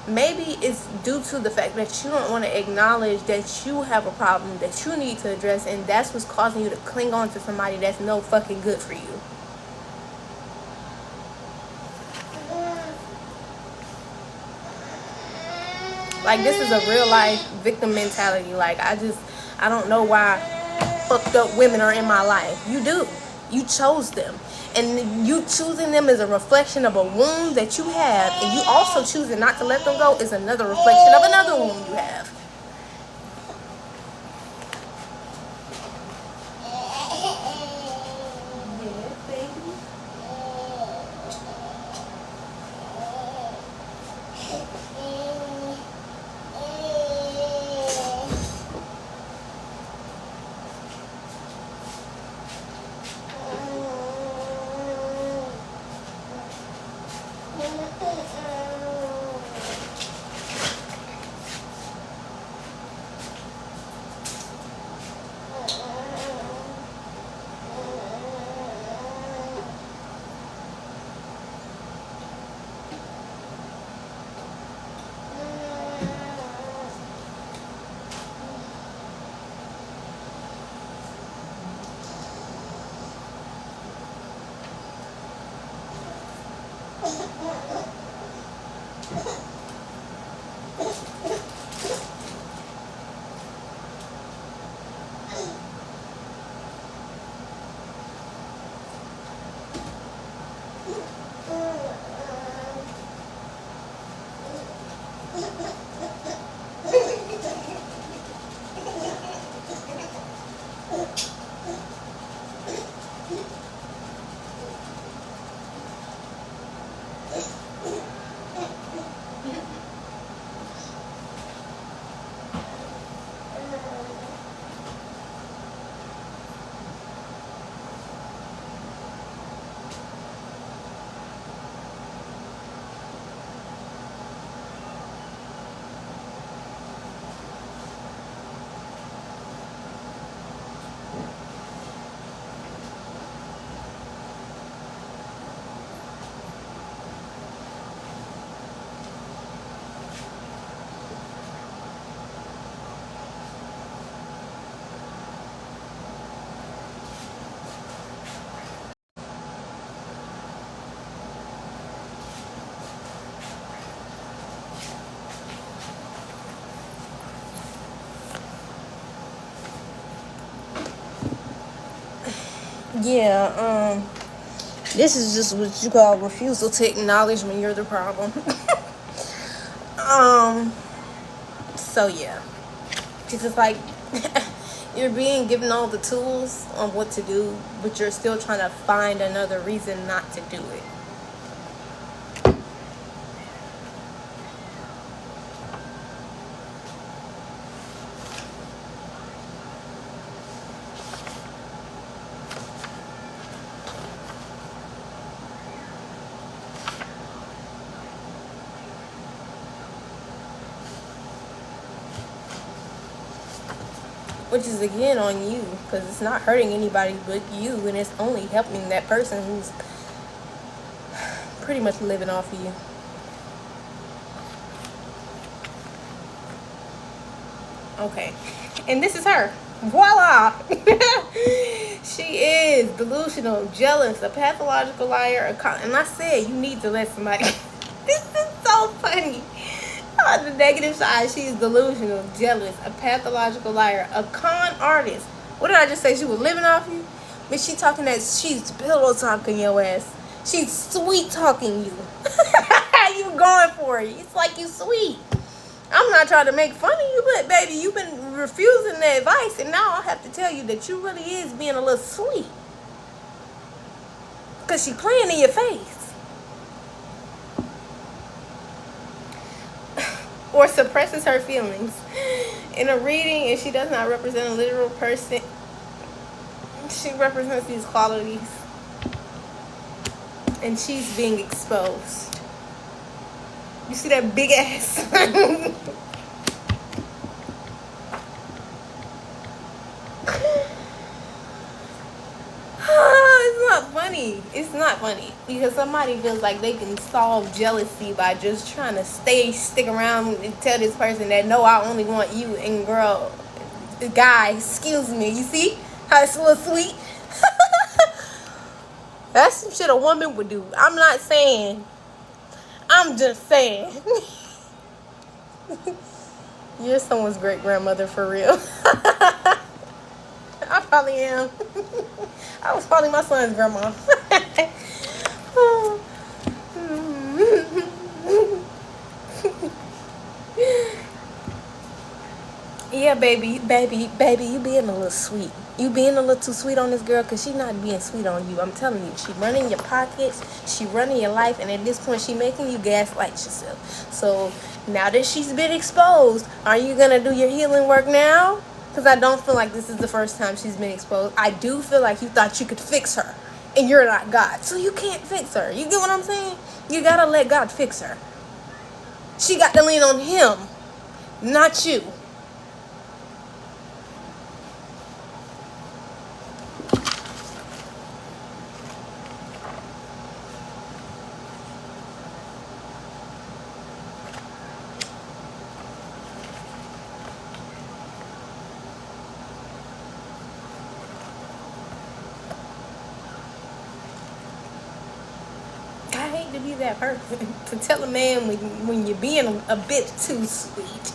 Maybe it's due to the fact that you don't want to acknowledge that you have a problem that you need to address, and that's what's causing you to cling on to somebody that's no fucking good for you. Like, this is a real life victim mentality. Like, I don't know why fucked up women are in my life. You do. You chose them. And you choosing them is a reflection of a wound that you have, and you also choosing not to let them go is another reflection of another wound you have. Yeah, this is just what you call refusal to acknowledge when you're the problem. um, so yeah. It's just like you're being given all the tools on what to do, but you're still trying to find another reason not to do it. Which is again on you, because it's not hurting anybody but you, and it's only helping that person who's pretty much living off of you. Okay, and this is her. Voila! She is delusional, jealous, a pathological liar, and I said you need to let somebody. This is so funny. On the negative side, she is delusional, jealous, a pathological liar, a con artist. What did I just say? She was living off you? But she talking that she's pillow talking your ass. She's sweet talking you. You going for it. It's like you sweet. I'm not trying to make fun of you, but baby, you've been refusing the advice, and now I have to tell you that you really is being a little sweet. Because she playing in your face. Or suppresses her feelings. In a reading, if she does not represent a literal person, she represents these qualities. And she's being exposed. You see that big ass? It's not funny. It's not funny. Because somebody feels like they can solve jealousy by just trying to stick around and tell this person that, no, I only want you. And girl, guy, excuse me. You see how it's a little sweet? That's some shit a woman would do. I'm not saying. I'm just saying. You're someone's great grandmother for real. I probably am. I was probably my son's grandma. Yeah, baby, you being a little sweet. You being a little too sweet on this girl, because she not being sweet on you. I'm telling you, she running your pockets, she running your life, and at this point, she making you gaslight yourself. So now that she's been exposed, are you going to do your healing work now? Because I don't feel like this is the first time she's been exposed. I do feel like you thought you could fix her, and you're not God, so you can't fix her. You get what I'm saying? You got to let God fix her. She got to lean on him, not you. I hate to be that person to tell a man when you're being a bit too sweet.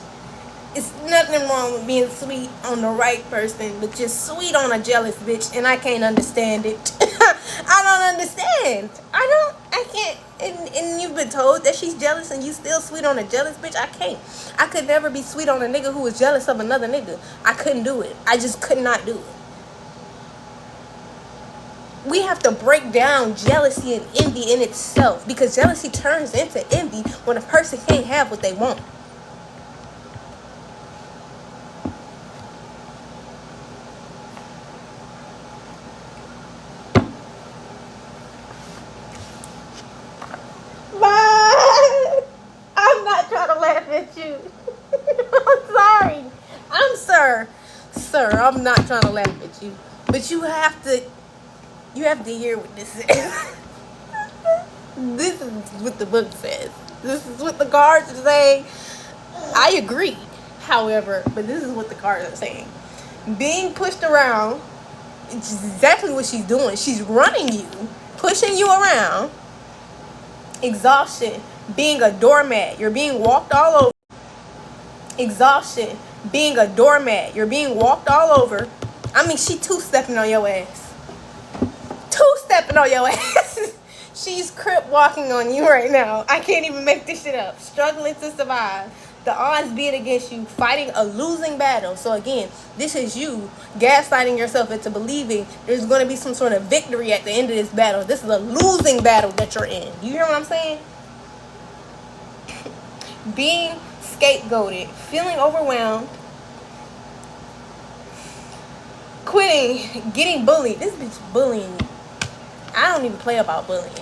It's nothing wrong with being sweet on the right person, but just sweet on a jealous bitch, and I can't understand it. I don't understand. I can't. And you've been told that she's jealous, and you still sweet on a jealous bitch. I can't. I could never be sweet on a nigga who was jealous of another nigga. I couldn't do it. I just could not do it. We have to break down jealousy and envy in itself, because jealousy turns into envy when a person can't have what they want. I'm not trying to laugh at you. I'm sorry. Sir, I'm not trying to laugh at you. But you have to hear what this is. This is what the book says. This is what the cards are saying. I agree, however, but this is what the cards are saying. Being pushed around, it's exactly what she's doing. She's running you, pushing you around. Exhaustion, being a doormat. You're being walked all over. Exhaustion, being a doormat. You're being walked all over. I mean, she two-stepping on your ass. stepping on your ass. She's crip walking on you right now. I can't even make this shit up. Struggling to survive. The odds being against you, fighting a losing battle. So again, this is you gaslighting yourself into believing there's going to be some sort of victory at the end of this battle. This is a losing battle that you're in. You hear what I'm saying? Being scapegoated, feeling overwhelmed, quitting, getting bullied. This bitch bullying me. I don't even play about bullying.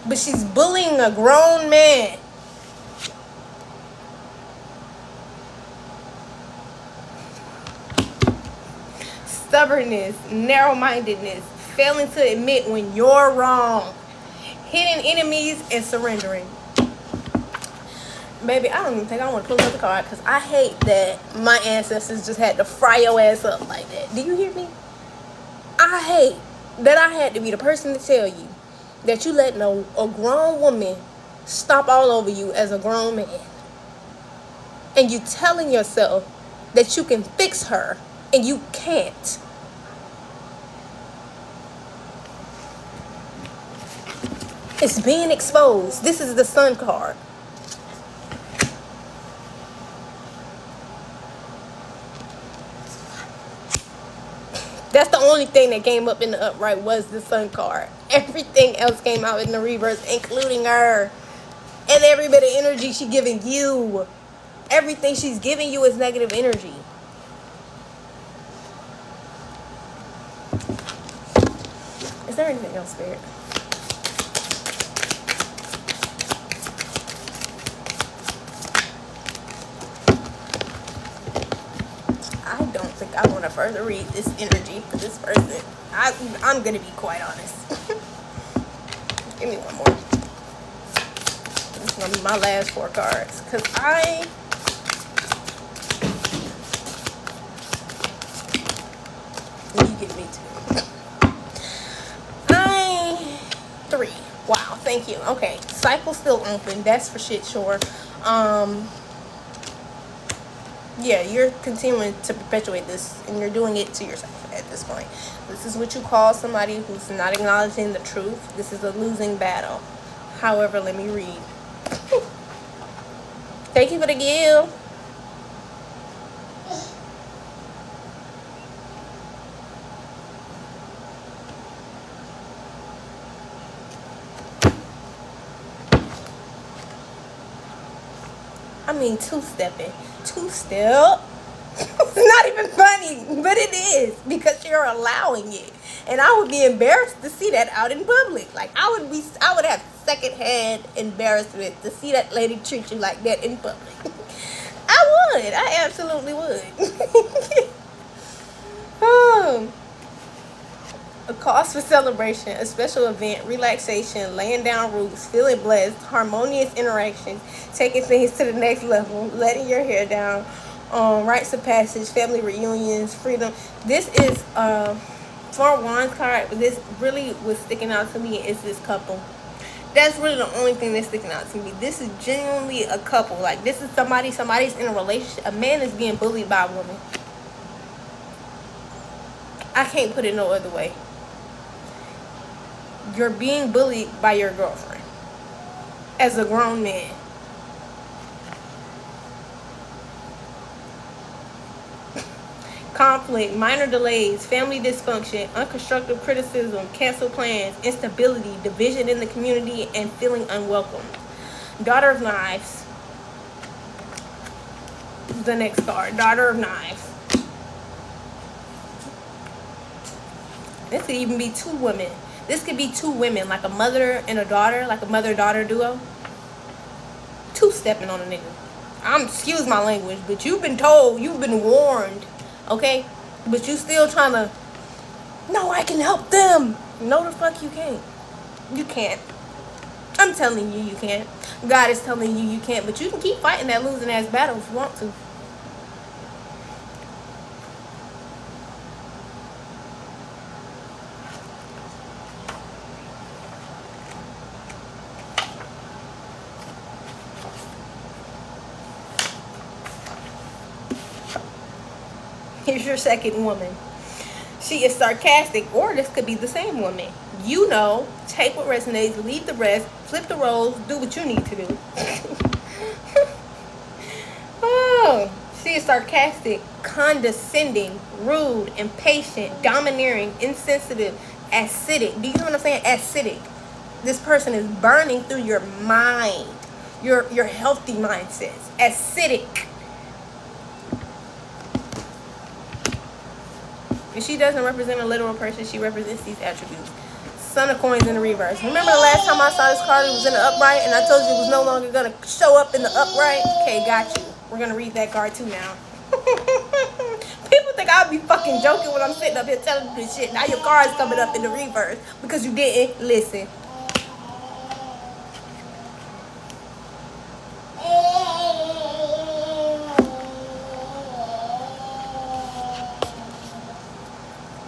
But she's bullying a grown man. Stubbornness, narrow-mindedness, failing to admit when you're wrong, hidden enemies, and surrendering. Baby, I don't even think I want to pull up the card because I hate that my ancestors just had to fry your ass up like that. Do you hear me? I hate that I had to be the person to tell you that you letting a grown woman stomp all over you as a grown man. And you telling yourself that you can fix her and you can't. It's being exposed. This is the Sun card. That's the only thing that came up in the upright was the Sun card. Everything else came out in the reverse, including her. And every bit of energy she's giving you. Everything she's giving you is negative energy. Is there anything else, Spirit? I don't think I want to further read this energy for this person. I'm going to be quite honest. Give me one more. This is going to be my last 4 cards. Because you give me 2. 3. Wow, thank you. Okay, cycle still open. That's for shit sure. Yeah, you're continuing to perpetuate this, and you're doing it to yourself at this point. This is what you call somebody who's not acknowledging the truth. This is a losing battle. However, let me read. Thank you for the gift. I mean, two-stepping. Two-step. It's not even funny, but it is because you're allowing it. And I would be embarrassed to see that out in public. Like, I would have secondhand embarrassment to see that lady treat you like that in public. I absolutely would. A cause for celebration, a special event, relaxation, laying down roots, feeling blessed, harmonious interactions, taking things to the next level, letting your hair down, rites of passage, family reunions, freedom. This is 4 Wands card, but this really was sticking out to me is this couple. That's really the only thing that's sticking out to me. This is genuinely a couple. Like, this is somebody's in a relationship. A man is being bullied by a woman. I can't put it no other way. You're being bullied by your girlfriend as a grown man. Conflict, minor delays, family dysfunction, unconstructive criticism, canceled plans, instability, division in the community, and feeling unwelcome. Daughter of Knives. The next card, Daughter of Knives. This could even be 2 women. This could be 2 women, like a mother and a daughter, like a mother-daughter duo. 2-stepping on a nigga. Excuse my language, but you've been told, you've been warned, okay? But you still trying to, no, I can help them. No, the fuck you can't. You can't. I'm telling you, you can't. God is telling you, you can't. But you can keep fighting that losing-ass battle if you want to. Here's your second woman. She is sarcastic, or this could be the same woman. You know, take what resonates, leave the rest, flip the roles, do what you need to do. Oh, she is sarcastic, condescending, rude, impatient, domineering, insensitive, acidic. Do you know what I'm saying? Acidic. This person is burning through your mind, your healthy mindsets. Acidic. And she doesn't represent a literal person. She represents these attributes. Son of Coins in the reverse. Remember the last time I saw this card, it was in the upright, and I told you it was no longer going to show up in the upright? Okay, got you. We're going to read that card too now. People think I'll be fucking joking when I'm sitting up here telling you this shit. Now your card's coming up in the reverse because you didn't listen.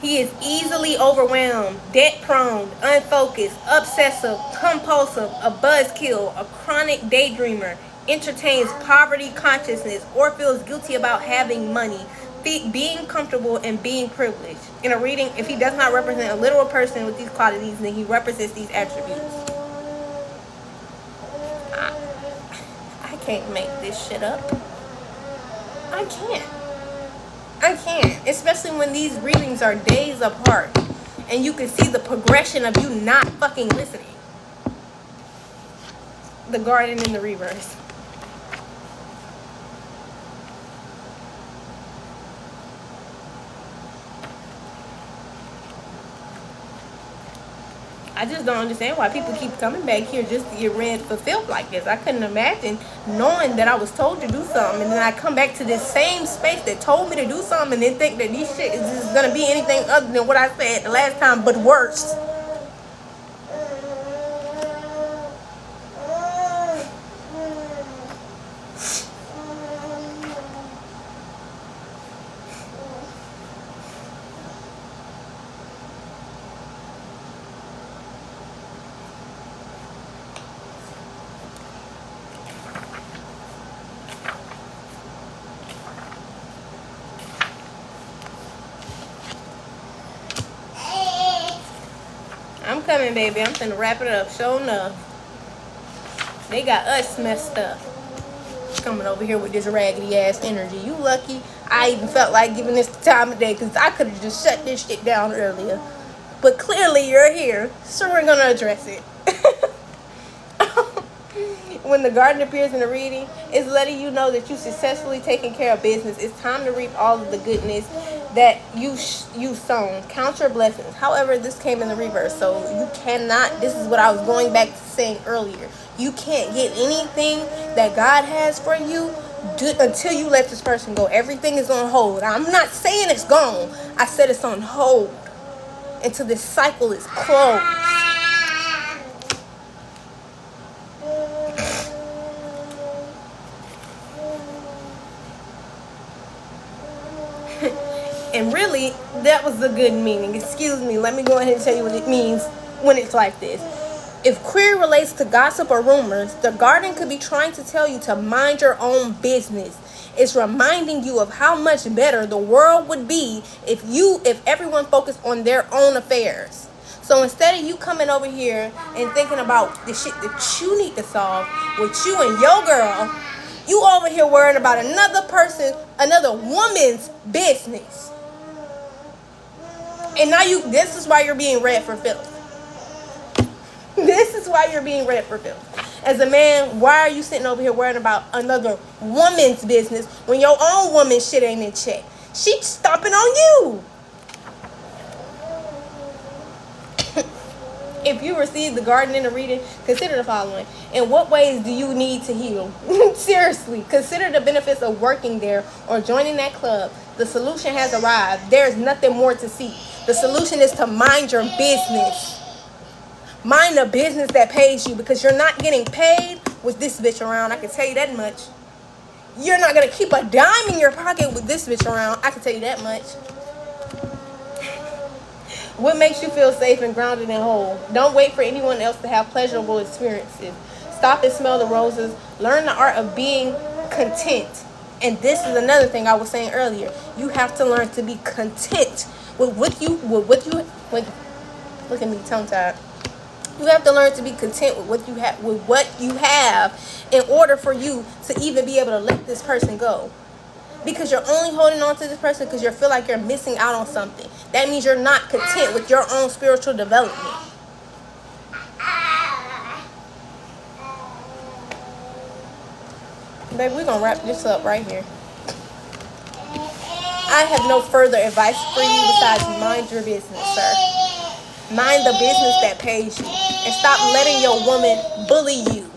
He is easily overwhelmed, debt-prone, unfocused, obsessive, compulsive, a buzzkill, a chronic daydreamer, entertains poverty consciousness, or feels guilty about having money, being comfortable, and being privileged. In a reading, if he does not represent a literal person with these qualities, then he represents these attributes. I can't make this shit up. I can't, especially when these readings are days apart and you can see the progression of you not fucking listening. The Garden in the reverse. I just don't understand why people keep coming back here just to get read for filth like this. I couldn't imagine knowing that I was told to do something, and then I come back to this same space that told me to do something, and then think that this shit is just gonna be anything other than what I said the last time, but worse. I'm coming, baby. I'm finna wrap it up. Sure enough. They got us messed up. Coming over here with this raggedy ass energy. You lucky I even felt like giving this the time of day, because I could have just shut this shit down earlier. But clearly you're here, so we're gonna address it. When the garden appears in the reading, it's letting you know that you successfully taking care of business. It's time to reap all of the goodness that you sown. Count your blessings. However, this came in the reverse, so you cannot. This is what I was going back to saying earlier. You can't get anything that God has for you until you let this person go. Everything is on hold. I'm not saying it's gone. I said it's on hold until this cycle is closed. And really, that was a good meaning. Excuse me, let me go ahead and tell you what it means when it's like this. If query relates to gossip or rumors, the garden could be trying to tell you to mind your own business. It's reminding you of how much better the world would be if everyone focused on their own affairs. So instead of you coming over here and thinking about the shit that you need to solve with you and your girl, you over here worrying about another woman's business. And now this is why you're being read for filth. This is why you're being read for filth. As a man, why are you sitting over here worrying about another woman's business when your own woman's shit ain't in check? She's stomping on you. If you receive the garden in the reading, consider the following. In what ways do you need to heal? Seriously, consider the benefits of working there or joining that club. The solution has arrived. There is nothing more to see. The solution is to mind your business. Mind a business that pays you, because you're not getting paid with this bitch around. I can tell you that much. You're not going to keep a dime in your pocket with this bitch around. I can tell you that much. What makes you feel safe and grounded and whole? Don't wait for anyone else to have pleasurable experiences. Stop and smell the roses. Learn the art of being content. And this is another thing I was saying earlier. You have to learn to be content look at me tongue tied. You have to learn to be content with what you have in order for you to even be able to let this person go. Because you're only holding on to this person because you feel like you're missing out on something. That means you're not content with your own spiritual development. Baby, we're going to wrap this up right here. I have no further advice for you besides mind your business, sir. Mind the business that pays you. And stop letting your woman bully you.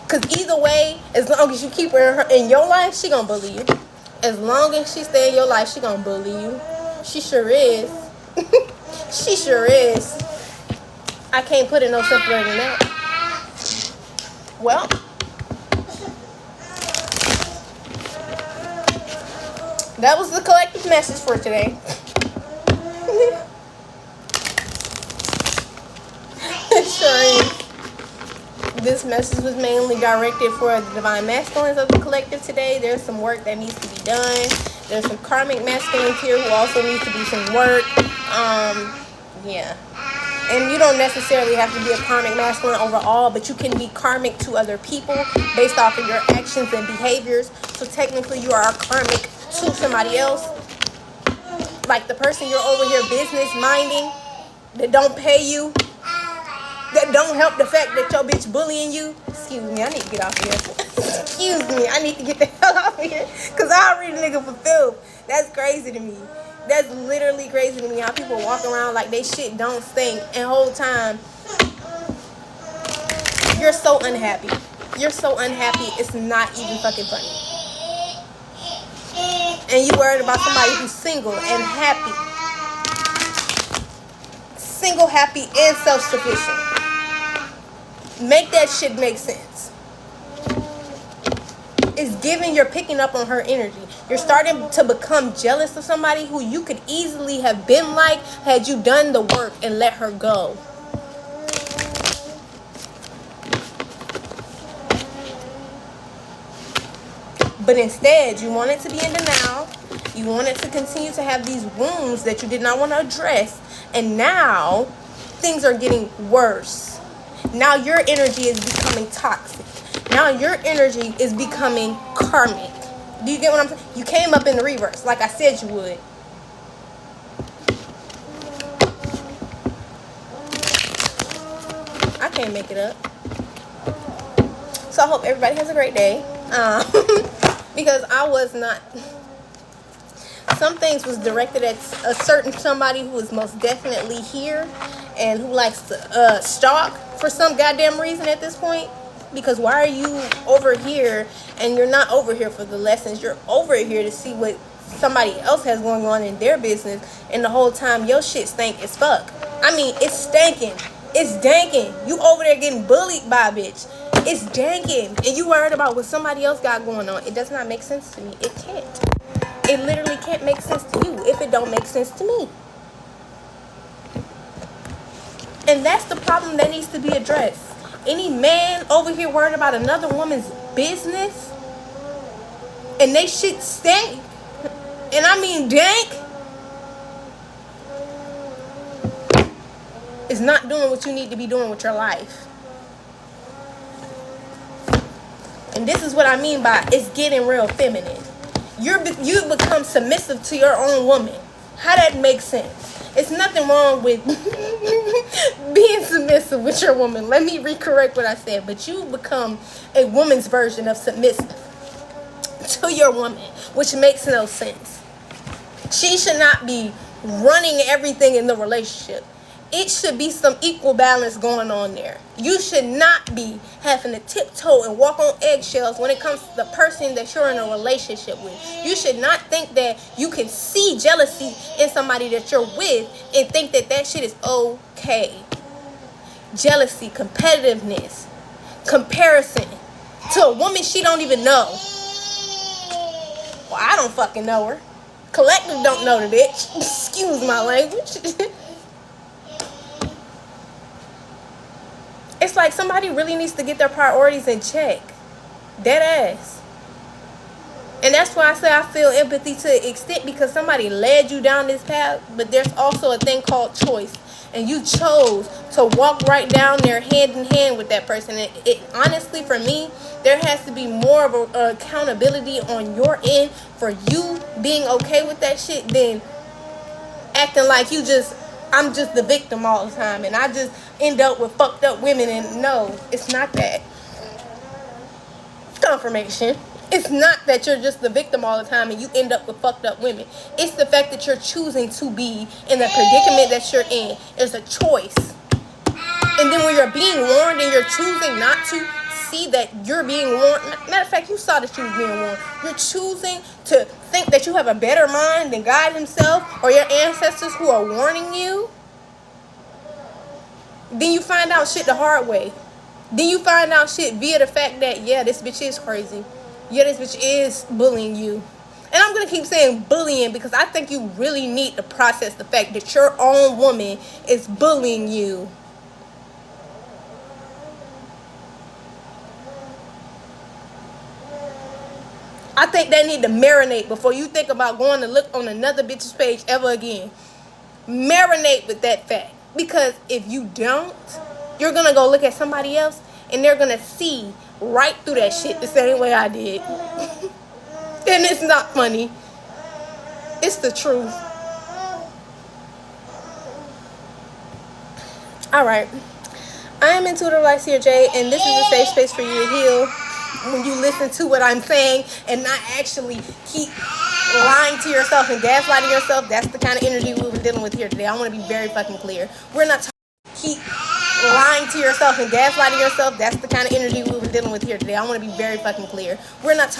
Because either way, as long as you keep her in your life, she gonna bully you. As long as she stay in your life, she gonna bully you. She sure is. She sure is. I can't put it no simpler than that. Well, that was the collective message for today. It sure is. This message was mainly directed for the divine masculines of the collective today. There's some work that needs to be done. There's some karmic masculines here who also need to do some work. Yeah. And you don't necessarily have to be a karmic masculine overall, but you can be karmic to other people based off of your actions and behaviors. So technically you are karmic to somebody else. Like the person you're over here business minding that don't pay you, that don't help the fact that your bitch bullying you. Excuse me, I need to get off here. Excuse me, I need to get the hell off here. Because I already nigga for filth. That's crazy to me. That's literally crazy to me how people walk around like they shit don't stink and whole time you're so unhappy. You're so unhappy it's not even fucking funny. And you worried about somebody who's single and happy. Single, happy, and self-sufficient. Make that shit make sense. It's giving you're picking up on her energy. You're starting to become jealous of somebody who you could easily have been like had you done the work and let her go. But instead, you want it to be in denial. You want it to continue to have these wounds that you did not want to address. And now, things are getting worse. Now your energy is becoming toxic. Now your energy is becoming karmic. Do you get what I'm saying? You came up in the reverse, like I said you would. I can't make it up. So I hope everybody has a great day. Because I was not... Some things was directed at a certain somebody who is most definitely here and who likes to stalk for some goddamn reason at this point. Because why are you over here and you're not over here for the lessons? You're over here to see what somebody else has going on in their business, and the whole time your shit stank as fuck. I mean, it's stanking. It's danking. You over there getting bullied by a bitch. It's danking. And you worried about what somebody else got going on. It does not make sense to me. It can't. It literally can't make sense to you if it don't make sense to me. And that's the problem that needs to be addressed. Any man over here worried about another woman's business and they shit stink, and I mean dank, is not doing what you need to be doing with your life. And this is what I mean by it's getting real feminine. You become submissive to your own woman. How that makes sense? It's nothing wrong with being submissive with your woman. Let me recorrect what I said. But you become a woman's version of submissive to your woman, which makes no sense. She should not be running everything in the relationship. It should be some equal balance going on there. You should not be having to tiptoe and walk on eggshells when it comes to the person that you're in a relationship with. You should not think that you can see jealousy in somebody that you're with and think that that shit is okay. Jealousy, competitiveness, comparison to a woman she don't even know. Well, I don't fucking know her. Collective don't know the bitch. Excuse my language. It's like somebody really needs to get their priorities in check. Dead ass. And that's why I say I feel empathy to an extent, because somebody led you down this path, but there's also a thing called choice. And you chose to walk right down there hand in hand with that person. And it honestly, for me, there has to be more of a accountability on your end for you being okay with that shit than acting like I'm just the victim all the time and I just end up with fucked up women. And no, it's not that. Confirmation. It's not that you're just the victim all the time and you end up with fucked up women. It's the fact that you're choosing to be in the predicament that you're in. It's a choice. And then when you're being warned and you're choosing not to see that you're being warned. Matter of fact, you saw that you was being warned. You're choosing to think that you have a better mind than God himself or your ancestors who are warning you. Then you find out shit the hard way. Then you find out shit via the fact that, yeah, this bitch is crazy. Yeah, this bitch is bullying you. And I'm going to keep saying bullying because I think you really need to process the fact that your own woman is bullying you. I think that need to marinate before you think about going to look on another bitch's page ever again. Marinate with that fact. Because if you don't, you're going to go look at somebody else and they're going to see right through that shit the same way I did. And it's not funny. It's the truth. Alright. I am Intuitive Light Seer J, and this is a safe space for you to heal when you listen to what I'm saying and not actually keep lying to yourself and gaslighting yourself. That's the kind of energy we were dealing with here today. I want to be very fucking clear. We're not keep lying to yourself and gaslighting yourself. That's the kind of energy we were dealing with here today. I want to be very fucking clear. We're not